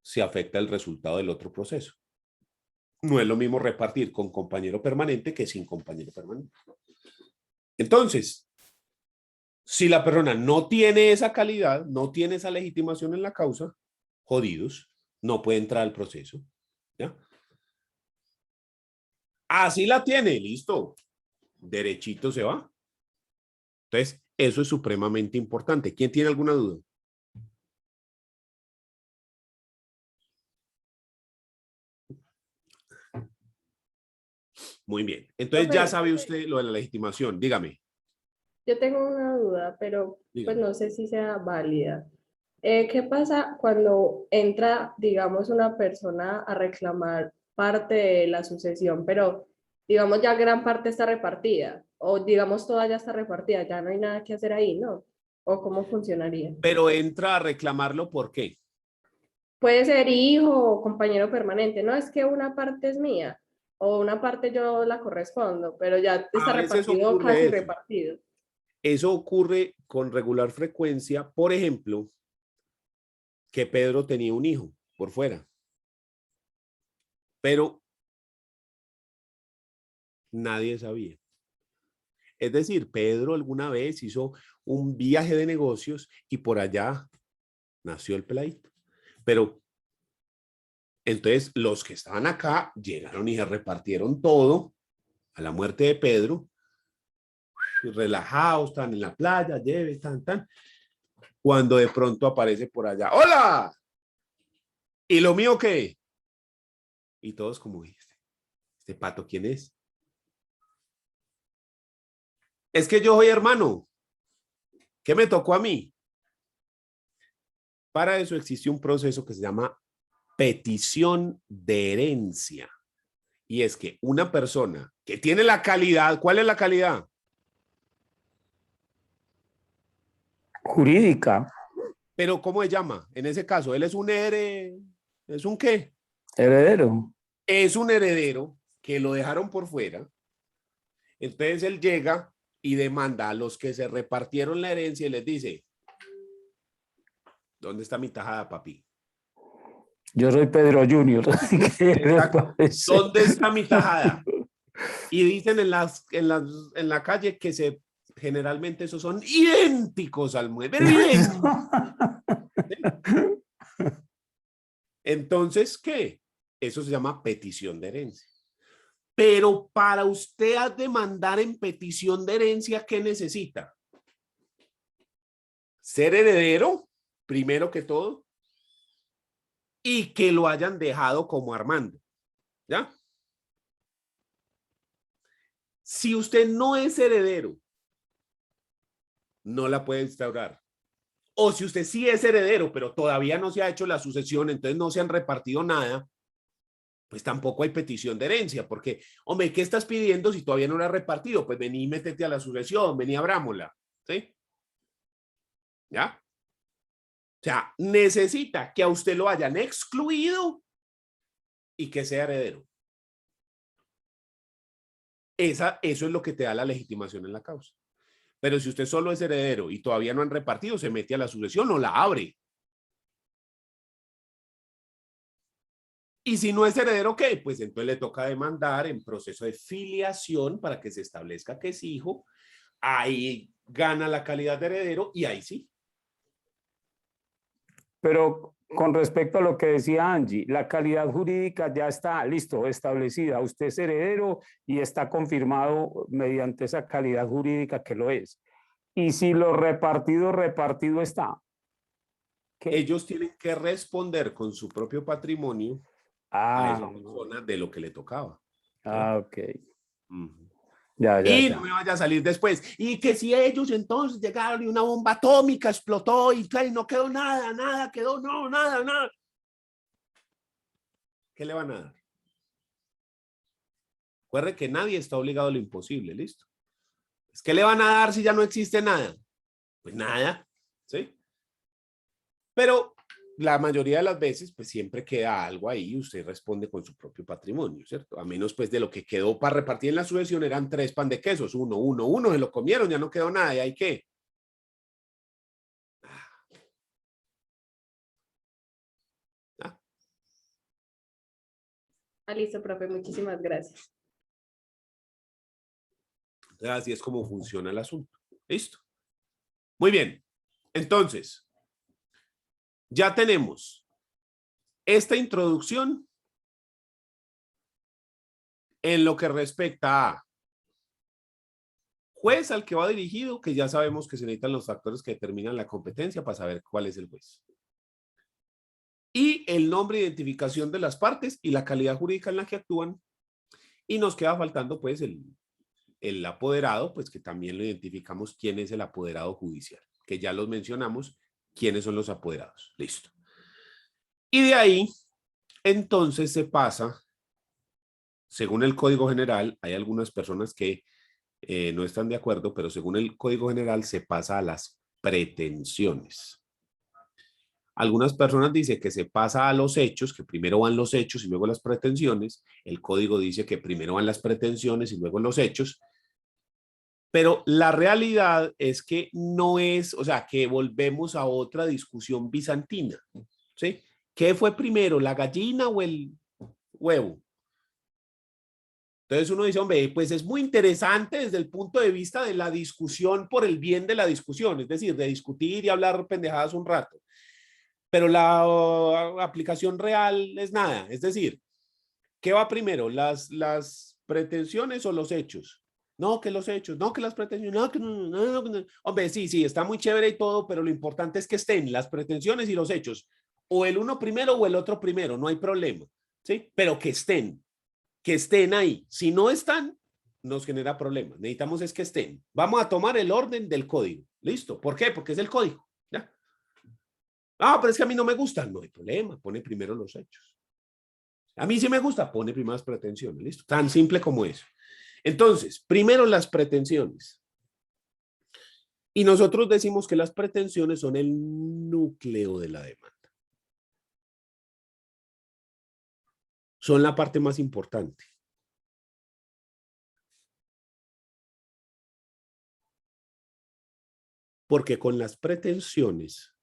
se afecta el resultado del otro proceso. No es lo mismo repartir con compañero permanente que sin compañero permanente. Entonces, si la persona no tiene esa calidad, no tiene esa legitimación en la causa, jodidos, no puede entrar al proceso. ¿Ya? Así la tiene, listo. Derechito se va. Entonces, eso es supremamente importante. ¿Quién tiene alguna duda? Muy bien. Entonces ya Profe, sabe usted lo de la legitimación. Dígame. yo tengo una duda, pero pues Dígame. no sé si sea válida. ¿Qué pasa cuando entra, digamos, una persona a reclamar parte de la sucesión, pero digamos ya gran parte está repartida, o digamos toda ya está repartida, ya no hay nada que hacer ahí, ¿no? ¿O cómo funcionaría? Pero entra a reclamarlo, ¿por qué? Puede ser hijo o compañero permanente, no es que una parte es mía, o una parte yo la correspondo, pero ya está A veces repartido, ocurre casi eso. repartido. Eso ocurre con regular frecuencia. Por ejemplo, que Pedro tenía un hijo por fuera, pero nadie sabía. Es decir, Pedro alguna vez hizo un viaje de negocios y por allá nació el peladito. Pero entonces los que estaban acá llegaron y se repartieron todo a la muerte de Pedro, relajados, están en la playa, lleve, tan, tan, cuando de pronto aparece por allá, ¡hola! ¿Y lo mío qué? Y todos como, ¿este pato quién es? Es que yo soy hermano. ¿Qué me tocó a mí? Para eso existe un proceso que se llama petición de herencia. Y es que una persona que tiene la calidad, ¿cuál es la calidad? Jurídica, Pero ¿cómo se llama? En ese caso, él es un ¿es un qué? heredero. Es un heredero que lo dejaron por fuera. Entonces él llega y demanda a los que se repartieron la herencia y les dice, ¿dónde está mi tajada, papi? Yo soy Pedro Junior. ¿Qué les Exacto. parece? ¿Dónde está mi tajada? Y dicen en la calle que generalmente esos son idénticos al mueble, pero idénticos. Entonces, ¿qué? Eso se llama petición de herencia. Pero para usted demandar en petición de herencia, ¿qué necesita? Ser heredero, primero que todo, y que lo hayan dejado como Armando. ¿Ya? Si usted no es heredero, no la puede instaurar. O si usted sí es heredero, pero todavía no se ha hecho la sucesión, entonces no se han repartido nada, pues tampoco hay petición de herencia, porque, hombre, ¿qué estás pidiendo si todavía no la has repartido? Pues vení y métete a la sucesión, vení, abrámosla, ¿sí? ¿Ya? O sea, necesita que a usted lo hayan excluido y que sea heredero. Eso es lo que te da la legitimación en la causa. Pero si usted solo es heredero y todavía no han repartido, se mete a la sucesión o la abre. Y si no es heredero, ¿qué? Pues entonces le toca demandar en proceso de filiación para que se establezca que es hijo. Ahí gana la calidad de heredero y ahí sí. Pero con respecto a lo que decía Angie, la calidad jurídica ya está, listo, establecida. Usted es heredero y está confirmado mediante esa calidad jurídica que lo es. Y si lo repartido está. ¿Qué? Ellos tienen que responder con su propio patrimonio a esa persona de lo que le tocaba. ¿Sí? Ok. Uh-huh. Ya. No me vaya a salir después. Y que si ellos entonces llegaron y una bomba atómica explotó y no quedó nada, quedó nada. ¿Qué le van a dar? Recuerde que nadie está obligado a lo imposible, ¿listo? ¿Qué le van a dar si ya no existe nada? Pues nada, ¿sí? Pero la mayoría de las veces, pues siempre queda algo ahí y usted responde con su propio patrimonio, ¿cierto? A menos pues de lo que quedó para repartir en la sucesión eran 3 pan de quesos, uno, se lo comieron, ya no quedó nada, ¿y hay qué? Listo, profe, muchísimas gracias. Así es como funciona el asunto. ¿Listo? Muy bien. Entonces, ya tenemos esta introducción en lo que respecta a juez al que va dirigido, que ya sabemos que se necesitan los factores que determinan la competencia para saber cuál es el juez. Y el nombre de identificación de las partes y la calidad jurídica en la que actúan. Y nos queda faltando pues el apoderado, pues que también lo identificamos quién es el apoderado judicial, que ya los mencionamos, quiénes son los apoderados. Listo. Y de ahí, entonces se pasa, según el Código General, hay algunas personas que no están de acuerdo, pero según el Código General se pasa a las pretensiones. Algunas personas dicen que se pasa a los hechos, que primero van los hechos y luego las pretensiones. El código dice que primero van las pretensiones y luego los hechos. Pero la realidad es que no es, o sea, que volvemos a otra discusión bizantina, ¿sí? ¿Qué fue primero, la gallina o el huevo? Entonces uno dice, hombre, pues es muy interesante desde el punto de vista de la discusión por el bien de la discusión, es decir, de discutir y hablar pendejadas un rato. Pero la aplicación real es nada. Es decir, ¿qué va primero? ¿Las pretensiones o los hechos? No, que los hechos, no, que las pretensiones, no, que no. Hombre, sí, está muy chévere y todo, pero lo importante es que estén las pretensiones y los hechos. O el uno primero o el otro primero, no hay problema, ¿sí? Pero que estén ahí. Si no están, nos genera problemas. Necesitamos es que estén. Vamos a tomar el orden del código. Listo. ¿Por qué? Porque es el código. ¿Ya? Ah, pero es que a mí no me gustan. No hay problema. Pone primero los hechos. A mí sí me gusta. Pone primero las pretensiones. Listo. Tan simple como eso. Entonces, primero las pretensiones. Y nosotros decimos que las pretensiones son el núcleo de la demanda. Son la parte más importante. Porque con las pretensiones,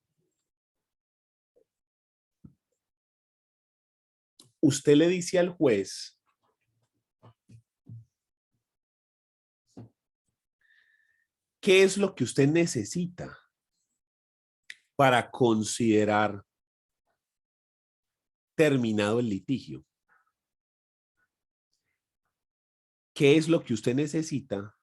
usted le dice al juez qué es lo que usted necesita para considerar terminado el litigio. ¿Qué es lo que usted necesita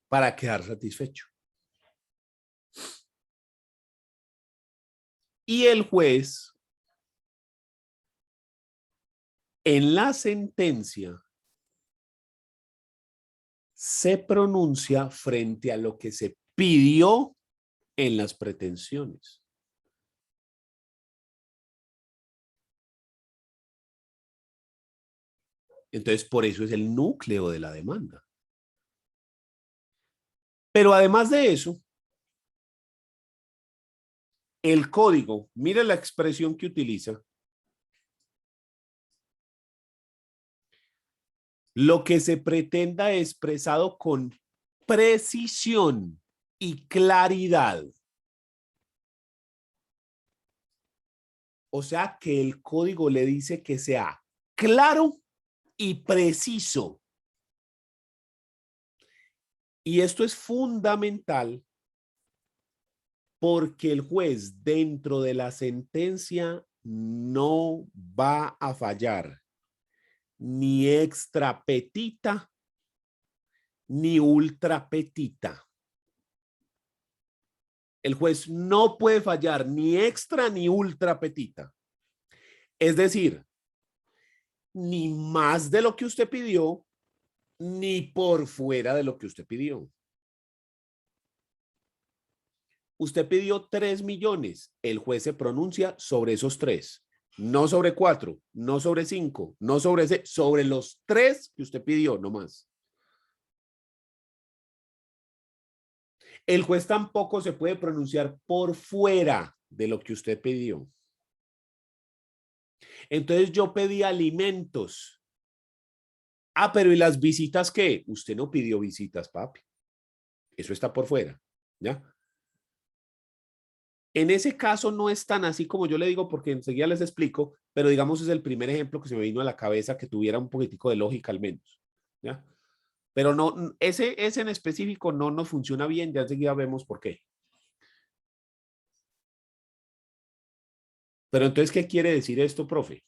para quedar satisfecho? Y el juez, en la sentencia, se pronuncia frente a lo que se pidió en las pretensiones. Entonces, por eso es el núcleo de la demanda. Pero además de eso, el código, mire la expresión que utiliza. Lo que se pretenda expresado con precisión y claridad. O sea, que el código le dice que sea claro y preciso. Y esto es fundamental porque el juez dentro de la sentencia no va a fallar ni extra petita ni ultra petita. El juez no puede fallar ni extra ni ultra petita. Es decir, ni más de lo que usted pidió, ni por fuera de lo que usted pidió. Usted pidió 3 millones. El juez se pronuncia sobre esos 3. No sobre 4, no sobre 5, no sobre 6, sobre los 3 que usted pidió, no más. El juez tampoco se puede pronunciar por fuera de lo que usted pidió. Entonces yo pedí alimentos. Ah, pero ¿y las visitas qué? Usted no pidió visitas, papi. Eso está por fuera, ¿ya? En ese caso no es tan así como yo le digo, porque enseguida les explico, pero digamos es el primer ejemplo que se me vino a la cabeza que tuviera un poquitico de lógica al menos, ¿ya? Pero no, ese en específico no nos funciona bien, ya enseguida vemos por qué. Pero entonces, ¿qué quiere decir esto, profe?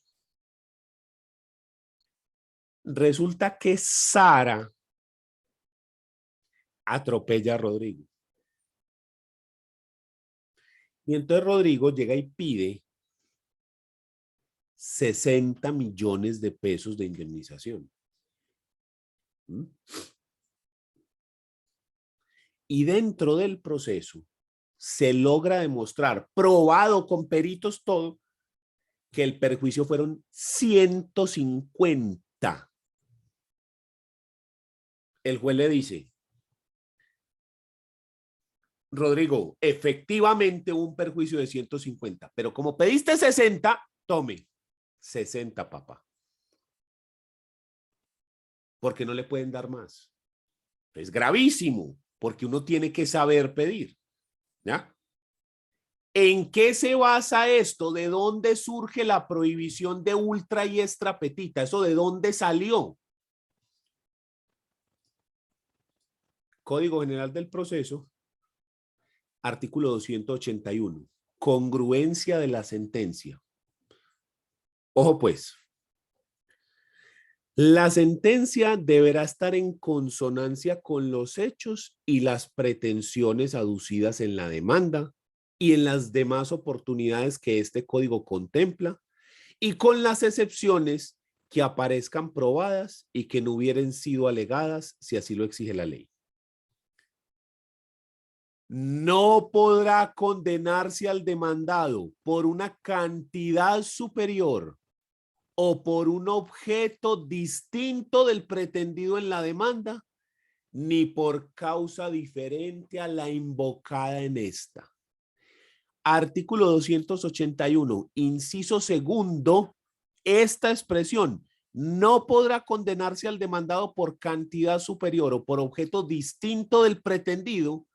Resulta que Sara atropella a Rodrigo. Y entonces Rodrigo llega y pide 60 millones de pesos de indemnización. ¿Mm? Y dentro del proceso se logra demostrar, probado con peritos todo, que el perjuicio fueron 150. El juez le dice, Rodrigo, efectivamente hubo un perjuicio de 150, pero como pediste 60, tome 60, papá. Porque no le pueden dar más. Es gravísimo, porque uno tiene que saber pedir. ¿Ya? ¿En qué se basa esto? ¿De dónde surge la prohibición de ultra y extra petita? ¿Eso de dónde salió? Código General del Proceso, artículo 281. Congruencia de la sentencia. Ojo pues. La sentencia deberá estar en consonancia con los hechos y las pretensiones aducidas en la demanda y en las demás oportunidades que este código contempla, y con las excepciones que aparezcan probadas y que no hubieran sido alegadas si así lo exige la ley. No podrá condenarse al demandado por una cantidad superior o por un objeto distinto del pretendido en la demanda, ni por causa diferente a la invocada en esta. Artículo 281, inciso segundo, esta expresión no podrá condenarse al demandado por cantidad superior o por objeto distinto del pretendido,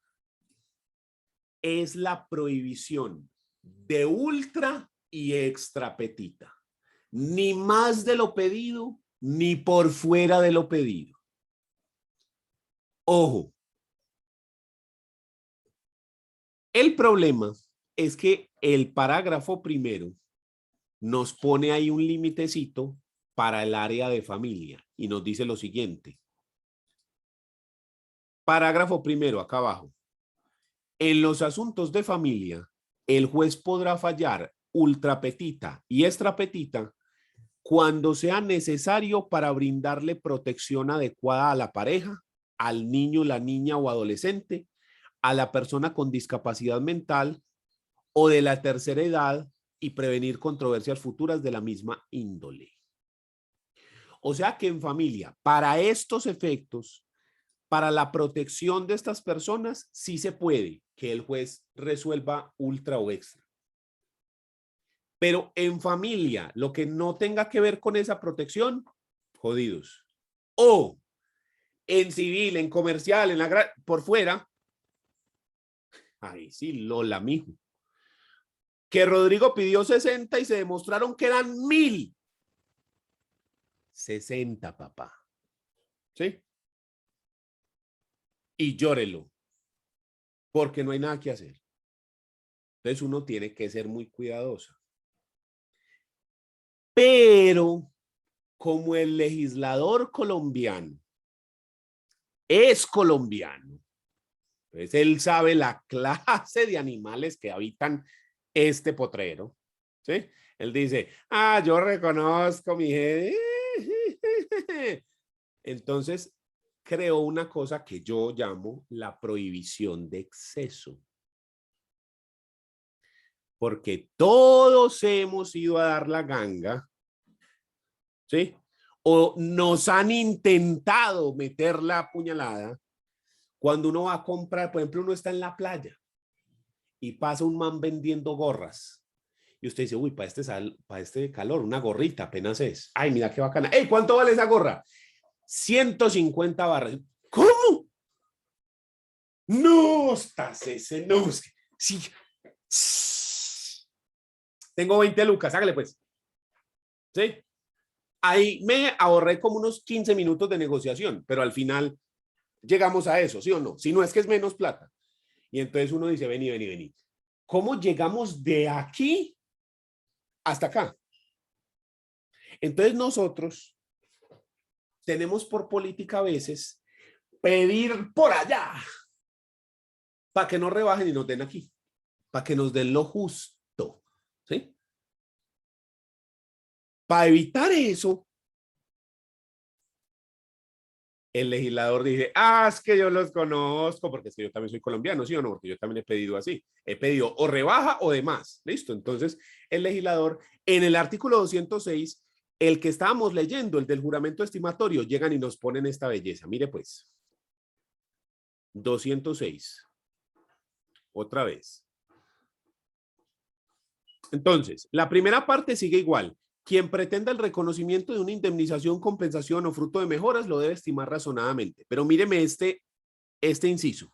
es la prohibición de ultra y extra petita. Ni más de lo pedido, ni por fuera de lo pedido. Ojo. El problema es que el parágrafo primero nos pone ahí un limitecito para el área de familia y nos dice lo siguiente. Parágrafo primero, acá abajo. En los asuntos de familia, el juez podrá fallar ultrapetita y extrapetita cuando sea necesario para brindarle protección adecuada a la pareja, al niño, la niña o adolescente, a la persona con discapacidad mental o de la tercera edad y prevenir controversias futuras de la misma índole. O sea que en familia, para estos efectos, para la protección de estas personas, sí se puede que el juez resuelva ultra o extra. Pero en familia, lo que no tenga que ver con esa protección, jodidos. O en civil, en comercial, en por fuera, ahí sí, Lola, mijo. Que Rodrigo pidió 60 y se demostraron que eran 1000. 60, papá. ¿Sí? Y llórelo. Porque no hay nada que hacer. Entonces uno tiene que ser muy cuidadoso. Pero como el legislador colombiano es colombiano, entonces él sabe la clase de animales que habitan este potrero, ¿sí? Él dice, yo reconozco mi gente. Entonces creó una cosa que yo llamo la prohibición de exceso. Porque todos hemos ido a dar la ganga, ¿sí? O nos han intentado meter la puñalada cuando uno va a comprar, por ejemplo, uno está en la playa y pasa un man vendiendo gorras. Y usted dice, uy, para este calor, una gorrita apenas es. Ay, mira qué bacana. ¡Ey! ¿Cuánto vale esa gorra? 150 barras. ¿Cómo? No, estás ese, no. Sí. Tengo 20 lucas, hágale pues. ¿Sí? Ahí me ahorré como unos 15 minutos de negociación, pero al final llegamos a eso, ¿sí o no? Si no es que es menos plata. Y entonces uno dice, vení, vení, vení. ¿Cómo llegamos de aquí hasta acá? Entonces nosotros tenemos por política a veces pedir por allá para que nos rebajen y nos den aquí, para que nos den lo justo, ¿sí? Para evitar eso, el legislador dice, es que yo los conozco, porque es que yo también soy colombiano, ¿sí o no? Porque yo también he pedido así. He pedido o rebaja o demás. ¿Listo? Entonces, el legislador, en el artículo 206, el que estábamos leyendo, el del juramento estimatorio, llegan y nos ponen esta belleza. Mire pues. 206. Otra vez. Entonces, la primera parte sigue igual. Quien pretenda el reconocimiento de una indemnización, compensación o fruto de mejoras lo debe estimar razonadamente. Pero míreme este inciso.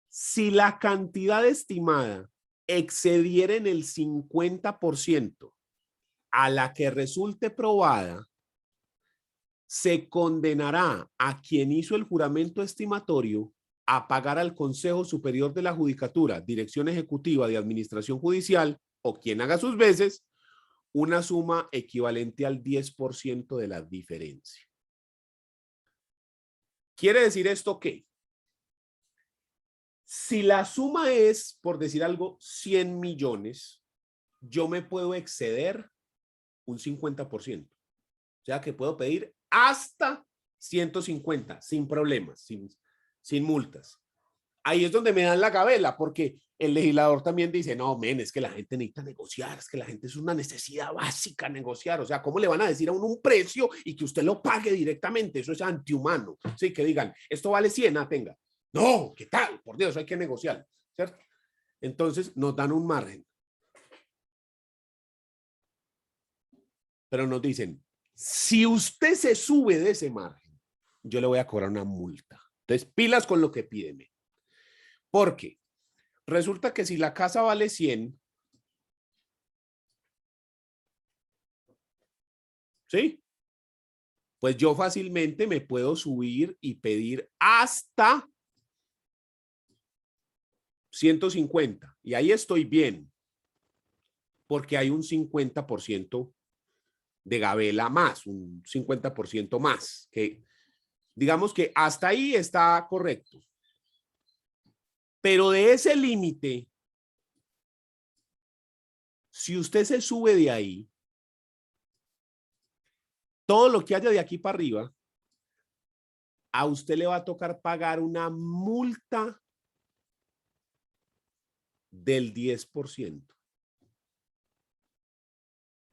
Si la cantidad estimada excediera en el 50% a la que resulte probada, se condenará a quien hizo el juramento estimatorio a pagar al Consejo Superior de la Judicatura, Dirección Ejecutiva de Administración Judicial o quien haga sus veces, una suma equivalente al 10% de la diferencia. ¿Quiere decir esto qué? Si la suma es, por decir algo, 100 millones, yo me puedo exceder un 50%. O sea que puedo pedir hasta 150 sin problemas, sin multas. Ahí es donde me dan la gabela, porque el legislador también dice, no, men, es que la gente necesita negociar, es que la gente es una necesidad básica negociar. O sea, ¿cómo le van a decir a uno un precio y que usted lo pague directamente? Eso es antihumano. Sí, que digan, esto vale 100, tenga. No, ¿qué tal? Por Dios, hay que negociar, ¿cierto? Entonces nos dan un margen. Pero nos dicen, si usted se sube de ese margen, yo le voy a cobrar una multa. Entonces, pilas con lo que pídeme. Porque resulta que si la casa vale 100, ¿sí? Pues yo fácilmente me puedo subir y pedir hasta 150. Y ahí estoy bien. Porque hay un 50% de gabela más, un 50% más. Que digamos que hasta ahí está correcto. Pero de ese límite, si usted se sube de ahí, todo lo que haya de aquí para arriba, a usted le va a tocar pagar una multa del 10%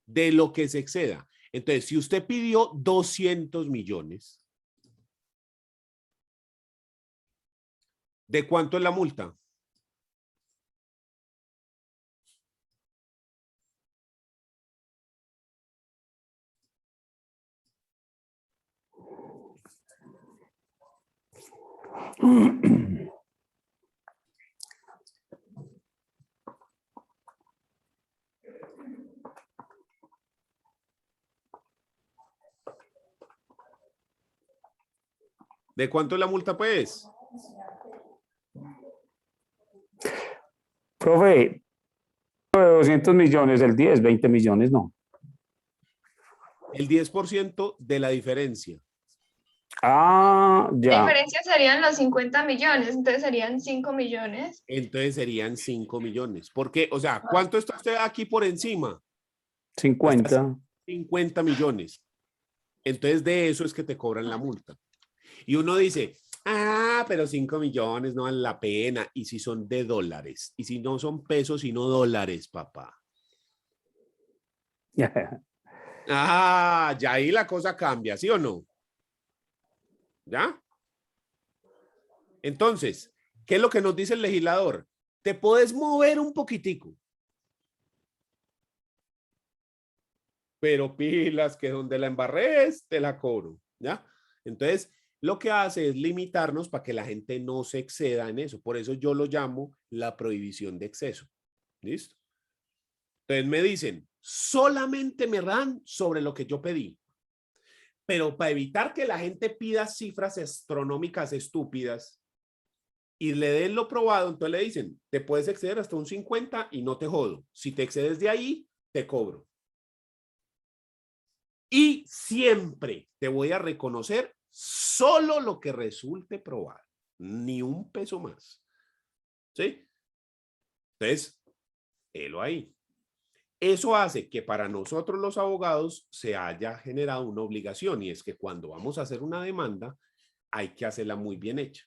de lo que se exceda. Entonces, si usted pidió 200 millones, ¿de cuánto es la multa? ¿De cuánto es la multa, pues? Profe, de 200 millones, el 10, 20 millones, no. El 10% de la diferencia. Ah, La ya. diferencia serían los 50 millones, entonces serían 5 millones. Entonces serían 5 millones. Porque, o sea, ¿cuánto está usted aquí por encima? 50. 50 millones. Entonces de eso es que te cobran la multa. Y uno dice, pero 5 millones no vale la pena. Y si son de dólares. Y si no son pesos, sino dólares, papá. Ya ahí la cosa cambia, ¿sí o no? ¿Ya? Entonces, ¿qué es lo que nos dice el legislador? Te puedes mover un poquitico. Pero pilas, que donde la embarres, te la cobro, ¿ya? Entonces, lo que hace es limitarnos para que la gente no se exceda en eso. Por eso yo lo llamo la prohibición de exceso. ¿Listo? Entonces me dicen, solamente me dan sobre lo que yo pedí. Pero para evitar que la gente pida cifras astronómicas estúpidas y le den lo probado, entonces le dicen, te puedes exceder hasta un 50 y no te jodo. Si te excedes de ahí, te cobro. Y siempre te voy a reconocer solo lo que resulte probar, ni un peso más. ¿Sí? Entonces, helo ahí. Eso hace que para nosotros los abogados se haya generado una obligación y es que cuando vamos a hacer una demanda hay que hacerla muy bien hecha.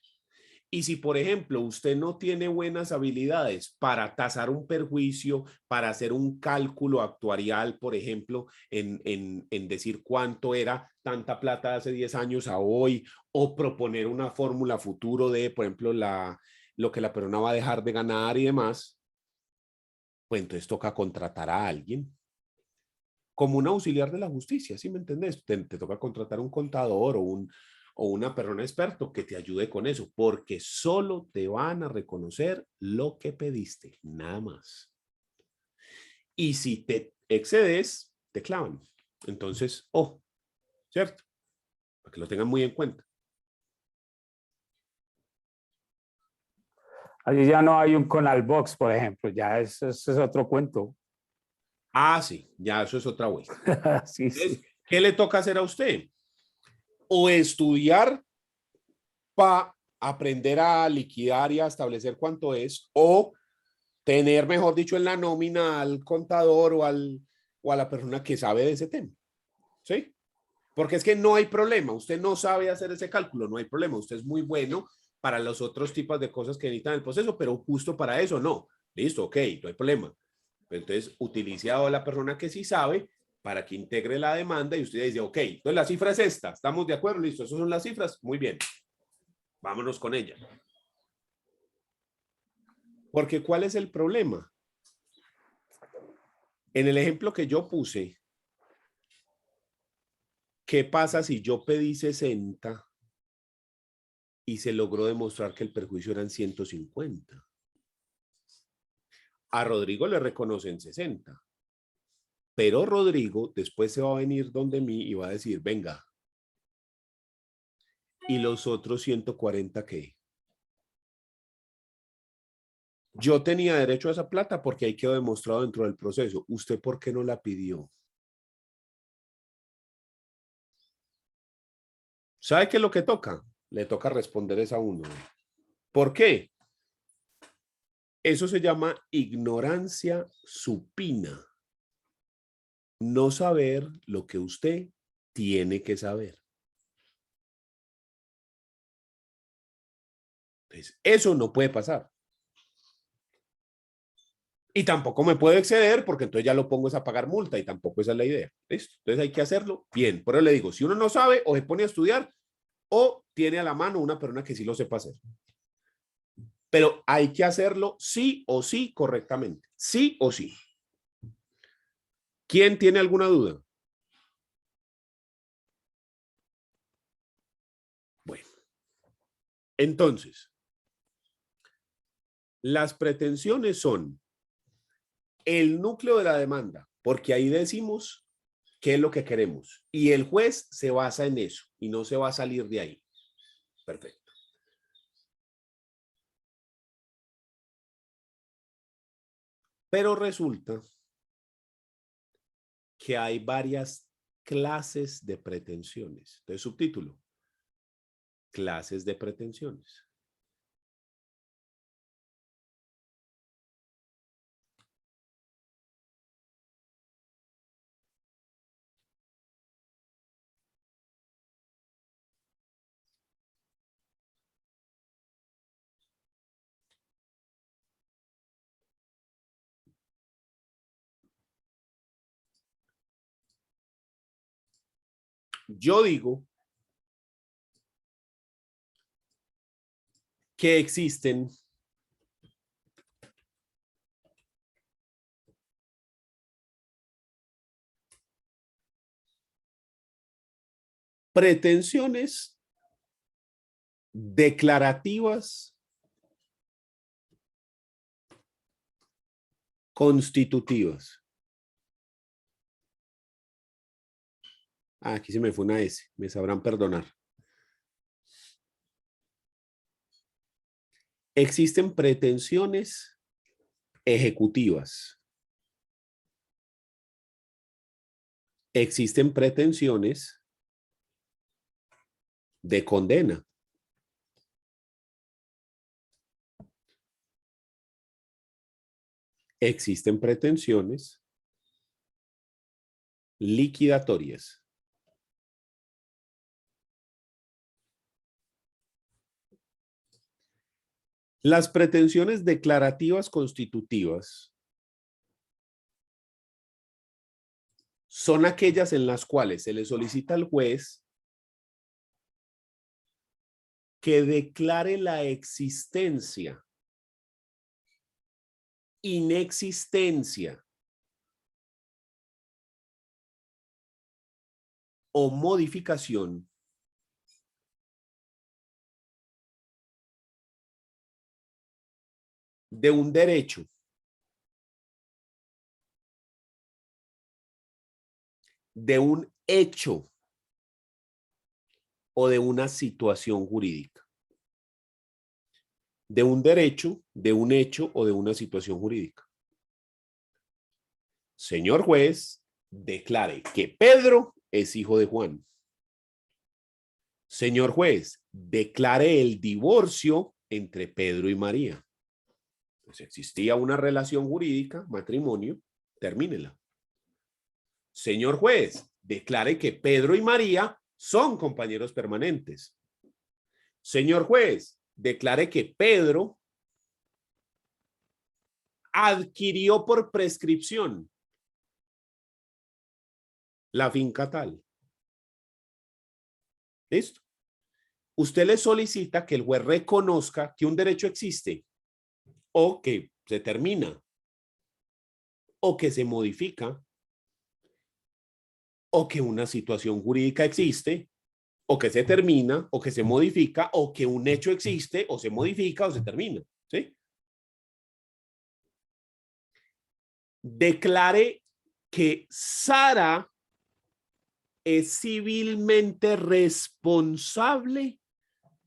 Y si, por ejemplo, usted no tiene buenas habilidades para tasar un perjuicio, para hacer un cálculo actuarial, por ejemplo, en decir cuánto era tanta plata hace 10 años a hoy, o proponer una fórmula futuro de, por ejemplo, lo que la persona va a dejar de ganar y demás, pues entonces toca contratar a alguien como un auxiliar de la justicia, ¿sí me entendés? Te toca contratar un contador o una persona experto que te ayude con eso, porque solo te van a reconocer lo que pediste, nada más. Y si te excedes, te clavan. Entonces, ¿cierto? Para que lo tengan muy en cuenta. Allí ya no hay un Conalbox, por ejemplo, ya ese es otro cuento. Sí, ya eso es otra vuelta. Sí, Entonces, sí. ¿qué le toca hacer a usted? O estudiar para aprender a liquidar y a establecer cuánto es, o tener, mejor dicho, en la nómina al contador o a la persona que sabe de ese tema. ¿Sí? Porque es que no hay problema. Usted no sabe hacer ese cálculo, no hay problema. Usted es muy bueno para los otros tipos de cosas que necesitan el proceso, pero justo para eso no. Listo, ok, no hay problema. Entonces, utilice a la persona que sí sabe para que integre la demanda y usted dice, ok, entonces la cifra es esta, ¿estamos de acuerdo? Listo, esas son las cifras, muy bien. Vámonos con ella. Porque ¿cuál es el problema? En el ejemplo que yo puse, ¿qué pasa si yo pedí 60 y se logró demostrar que el perjuicio eran 150? A Rodrigo le reconocen 60. Pero Rodrigo después se va a venir donde mí y va a decir, venga, ¿y los otros 140 qué? Yo tenía derecho a esa plata porque ahí quedó demostrado dentro del proceso. ¿Usted por qué no la pidió? ¿Sabe qué es lo que toca? Le toca responder es a uno. ¿Por qué? Eso se llama ignorancia supina. No saber lo que usted tiene que saber. Entonces, eso no puede pasar. Y tampoco me puedo exceder porque entonces ya lo pongo a pagar multa y tampoco esa es la idea. ¿Listo? Entonces hay que hacerlo bien. Por eso le digo, si uno no sabe, o se pone a estudiar o tiene a la mano una persona que sí lo sepa hacer. Pero hay que hacerlo sí o sí correctamente. Sí o sí. ¿Quién tiene alguna duda? Bueno, entonces, las pretensiones son el núcleo de la demanda, porque ahí decimos qué es lo que queremos. Y el juez se basa en eso y no se va a salir de ahí. Perfecto. Pero resulta que hay varias clases de pretensiones. Entonces, subtítulo, clases de pretensiones. Yo digo que existen pretensiones declarativas constitutivas. Ah, aquí se me fue una S, me sabrán perdonar. Existen pretensiones ejecutivas. Existen pretensiones de condena. Existen pretensiones liquidatorias. Las pretensiones declarativas constitutivas son aquellas en las cuales se le solicita al juez que declare la existencia, inexistencia o modificación de un derecho, de un hecho o de una situación jurídica. De un derecho, de un hecho o de una situación jurídica. Señor juez, declare que Pedro es hijo de Juan. Señor juez, declare el divorcio entre Pedro y María. Pues existía una relación jurídica, matrimonio, termínela. Señor juez, declare que Pedro y María son compañeros permanentes. Señor juez, declare que Pedro adquirió por prescripción la finca tal. ¿Listo? Usted le solicita que el juez reconozca que un derecho existe o que se termina o que se modifica o que una situación jurídica existe o que se termina o que se modifica o que un hecho existe o se modifica o se termina. ¿Sí? Declare que Sara es civilmente responsable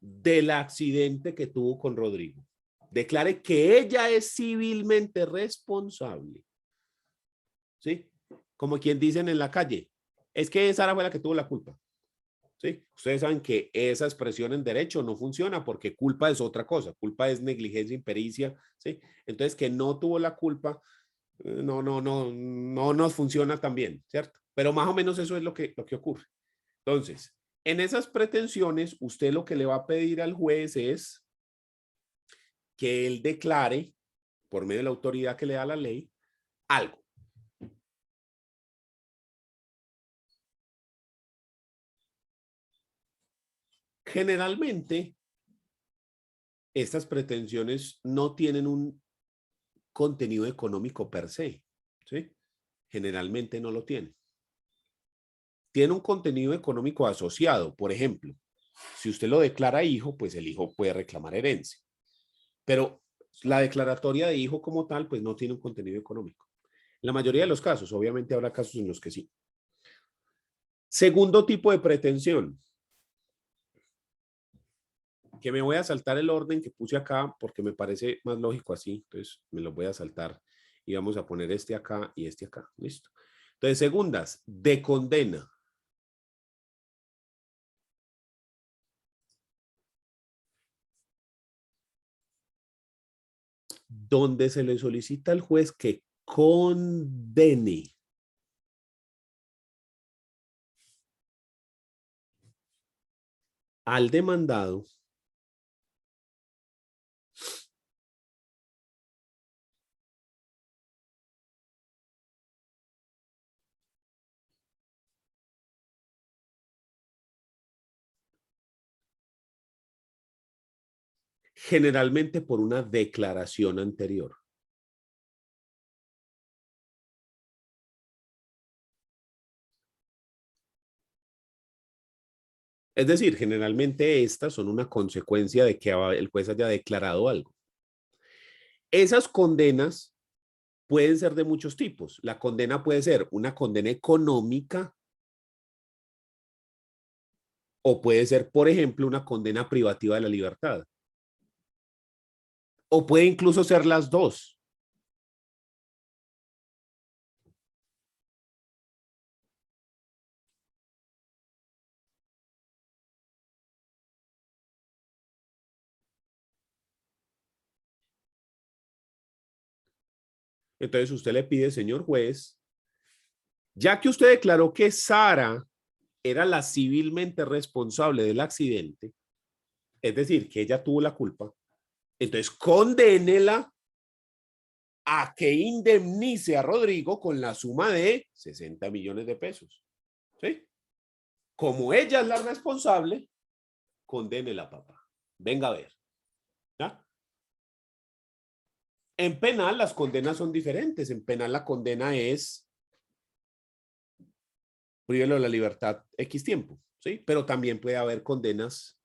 del accidente que tuvo con Rodrigo. Declare que ella es civilmente responsable. ¿Sí? Como quien dicen en la calle, es que Sara fue la que tuvo la culpa. ¿Sí? Ustedes saben que esa expresión en derecho no funciona porque culpa es otra cosa. Culpa es negligencia, impericia. ¿Sí? Entonces, que no tuvo la culpa, no nos funciona tan bien, ¿cierto? Pero más o menos eso es lo que ocurre. Entonces, en esas pretensiones, usted lo que le va a pedir al juez es que él declare, por medio de la autoridad que le da la ley, algo. Generalmente, estas pretensiones no tienen un contenido económico per se, ¿sí? Generalmente no lo tienen. Tiene un contenido económico asociado. Por ejemplo, si usted lo declara hijo, pues el hijo puede reclamar herencia. Pero la declaratoria de hijo como tal, pues no tiene un contenido económico. En la mayoría de los casos, obviamente habrá casos en los que sí. Segundo tipo de pretensión, que me voy a saltar el orden que puse acá porque me parece más lógico así. Entonces me los voy a saltar y vamos a poner este acá y este acá. Listo. Entonces, segundas, de condena. Donde se le solicita al juez que condene al demandado generalmente por una declaración anterior. Es decir, generalmente estas son una consecuencia de que el juez haya declarado algo. Esas condenas pueden ser de muchos tipos. La condena puede ser una condena económica o puede ser, por ejemplo, una condena privativa de la libertad. O puede incluso ser las dos. Entonces usted le pide, señor juez, ya que usted declaró que Sara era la civilmente responsable del accidente, es decir, que ella tuvo la culpa, entonces condénela a que indemnice a Rodrigo con la suma de 60 millones de pesos. ¿Sí? Como ella es la responsable, condénela, papá. Venga a ver. ¿Ya? En penal las condenas son diferentes. En penal la condena es prívelo de la libertad X tiempo, ¿sí? Pero también puede haber condenas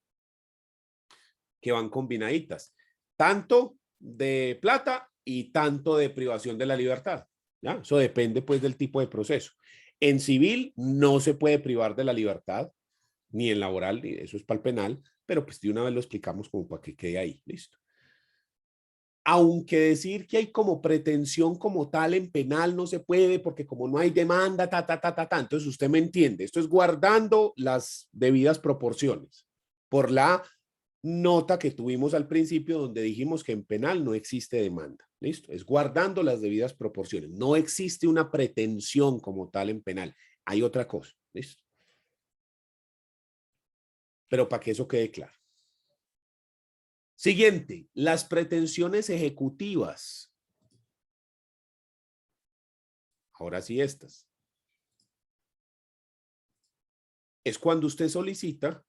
que van combinaditas, tanto de plata y tanto de privación de la libertad, ¿ya? Eso depende pues del tipo de proceso. En civil no se puede privar de la libertad, ni en laboral, eso es para el penal, pero pues de una vez lo explicamos como para que quede ahí, listo. Aunque decir que hay como pretensión como tal en penal no se puede porque como no hay demanda, entonces usted me entiende, esto es guardando las debidas proporciones. por la nota que tuvimos al principio donde dijimos que en penal no existe demanda. ¿Listo? Es guardando las debidas proporciones. No existe una pretensión como tal en penal. Hay otra cosa. ¿Listo? Pero para que eso quede claro. Siguiente, las pretensiones ejecutivas. Ahora sí estas. Es cuando usted solicita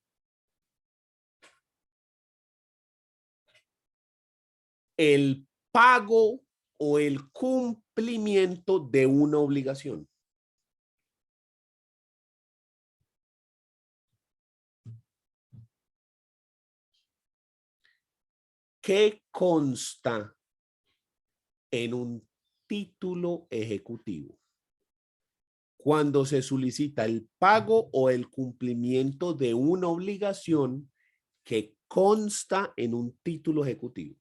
el pago o el cumplimiento de una obligación. ¿Qué consta en un título ejecutivo? Cuando se solicita el pago o el cumplimiento de una obligación que consta en un título ejecutivo.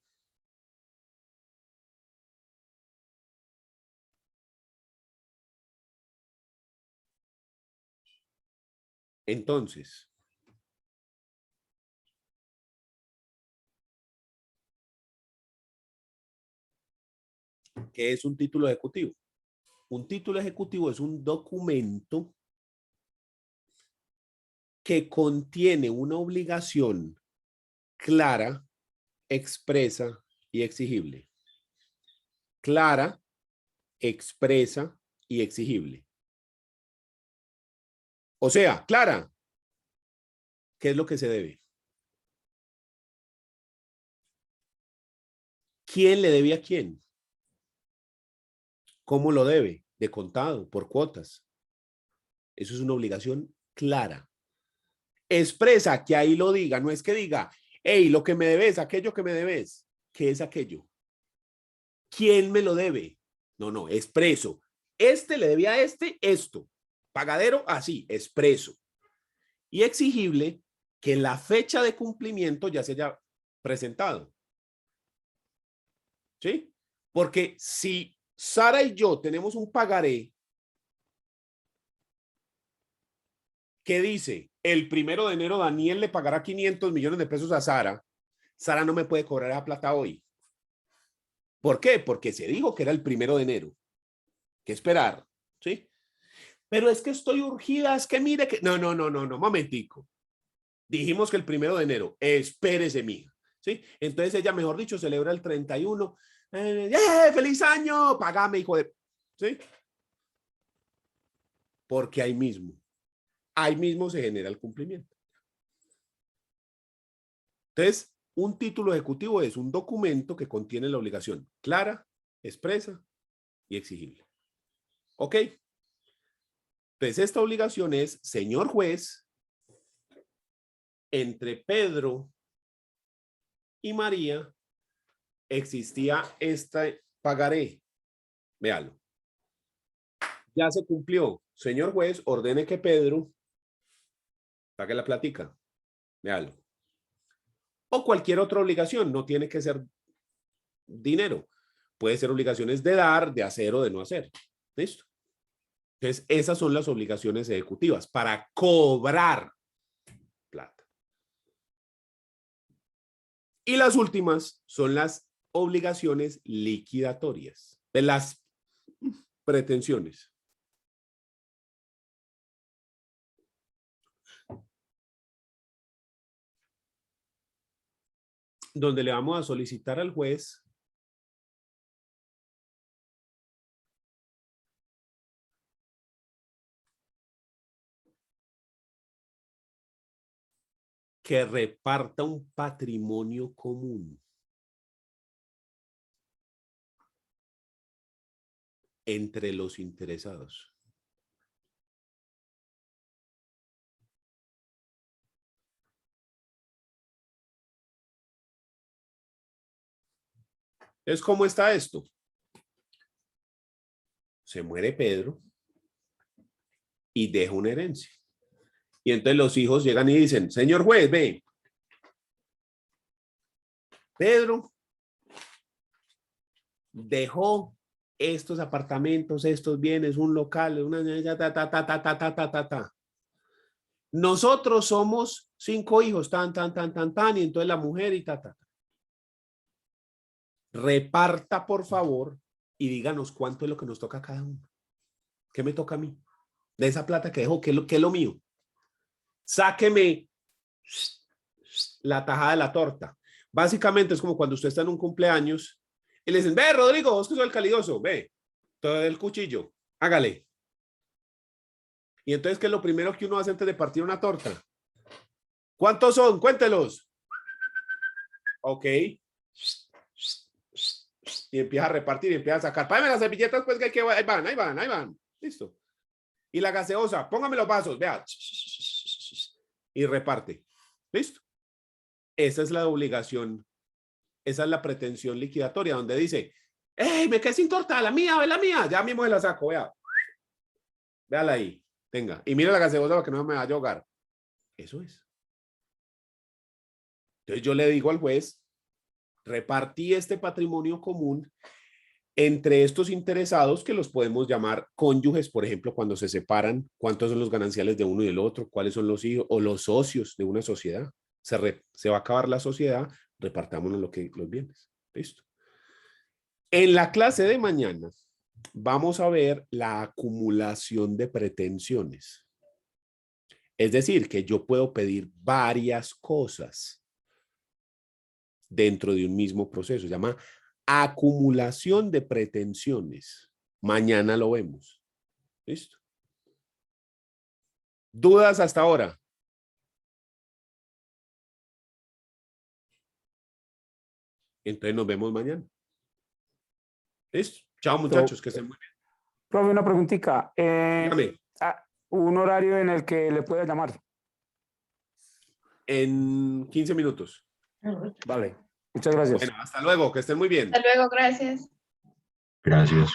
Entonces, ¿qué es un título ejecutivo? Un título ejecutivo es un documento que contiene una obligación clara, expresa y exigible. Clara, expresa y exigible. O sea, clara, ¿qué es lo que se debe? ¿Quién le debe a quién? ¿Cómo lo debe? De contado, por cuotas. Eso es una obligación clara. Expresa, que ahí lo diga, no es que diga, hey, lo que me debes, aquello que me debes. ¿Qué es aquello? ¿Quién me lo debe? No, no, expreso. Este le debía a este esto. Pagadero, así, expreso. Y exigible, que la fecha de cumplimiento ya se haya presentado. ¿Sí? Porque si Sara y yo tenemos un pagaré que dice, el 1 de enero Daniel le pagará 500 millones de pesos a Sara, Sara no me puede cobrar esa plata hoy. ¿Por qué? Porque se dijo que era el 1 de enero. ¿Qué esperar? ¿Sí? Pero es que estoy urgida, es que mire que... No, momentico. Dijimos que el 1 de enero, espérese, mija. ¿Sí? Entonces ella, mejor dicho, celebra el 31. ¡Feliz año! Págame, hijo de... ¿Sí? Porque ahí mismo se genera el cumplimiento. Entonces, un título ejecutivo es un documento que contiene la obligación clara, expresa y exigible. ¿Ok? Entonces, esta obligación es, señor juez, entre Pedro y María existía este pagaré. Véalo. Ya se cumplió. Señor juez, ordene que Pedro pague la platica. Véalo. O cualquier otra obligación, no tiene que ser dinero. Puede ser obligaciones de dar, de hacer o de no hacer. ¿Listo? Entonces, esas son las obligaciones ejecutivas para cobrar plata. Y las últimas son las obligaciones liquidatorias, de las pretensiones. Donde le vamos a solicitar al juez que reparta un patrimonio común entre los interesados. ¿Es cómo está esto? Se muere Pedro y deja una herencia. Y entonces los hijos llegan y dicen, señor juez, ve, Pedro dejó estos apartamentos, estos bienes, un local, una ta. Nosotros somos 5 hijos, tan, y entonces la mujer y ta. Reparta, por favor, y díganos cuánto es lo que nos toca a cada uno. ¿Qué me toca a mí? De esa plata que dejo, ¿qué es lo mío? Sáqueme la tajada de la torta. Básicamente es como cuando usted está en un cumpleaños y le dicen, ve, Rodrigo, vos que sos el calidoso, ve, todo el cuchillo, hágale. Y entonces, ¿qué es lo primero que uno hace antes de partir una torta? ¿Cuántos son? Cuéntelos. Ok. Y empieza a repartir y empieza a sacar. Págame las servilletas, pues, que ahí van. Listo. Y la gaseosa, póngame los vasos, vea. Y reparte. Listo. Esa es la obligación. Esa es la pretensión liquidatoria, donde dice, ¡ey, me quedé sin torta! La mía, ve la mía. Ya mismo se la saco, vea. Véala ahí. Tenga. Y mira la gaseosa para que no me vaya a ahogar. Eso es. Entonces yo le digo al juez, repartí este patrimonio común entre estos interesados que los podemos llamar cónyuges, por ejemplo, cuando se separan, cuántos son los gananciales de uno y del otro, cuáles son los hijos o los socios de una sociedad. Se va a acabar la sociedad, repartámonos los bienes. Listo. En la clase de mañana vamos a ver la acumulación de pretensiones. Es decir, que yo puedo pedir varias cosas dentro de un mismo proceso. Se llama acumulación de pretensiones. Mañana lo vemos. ¿Listo? ¿Dudas hasta ahora? Entonces nos vemos mañana. ¿Listo? Chao, muchachos, que estén muy bien. Profe, una preguntita. Dígame. Un horario en el que le pueda llamar. En 15 minutos. Vale. Muchas gracias. Bueno, hasta luego, que estén muy bien. Hasta luego, gracias. Gracias.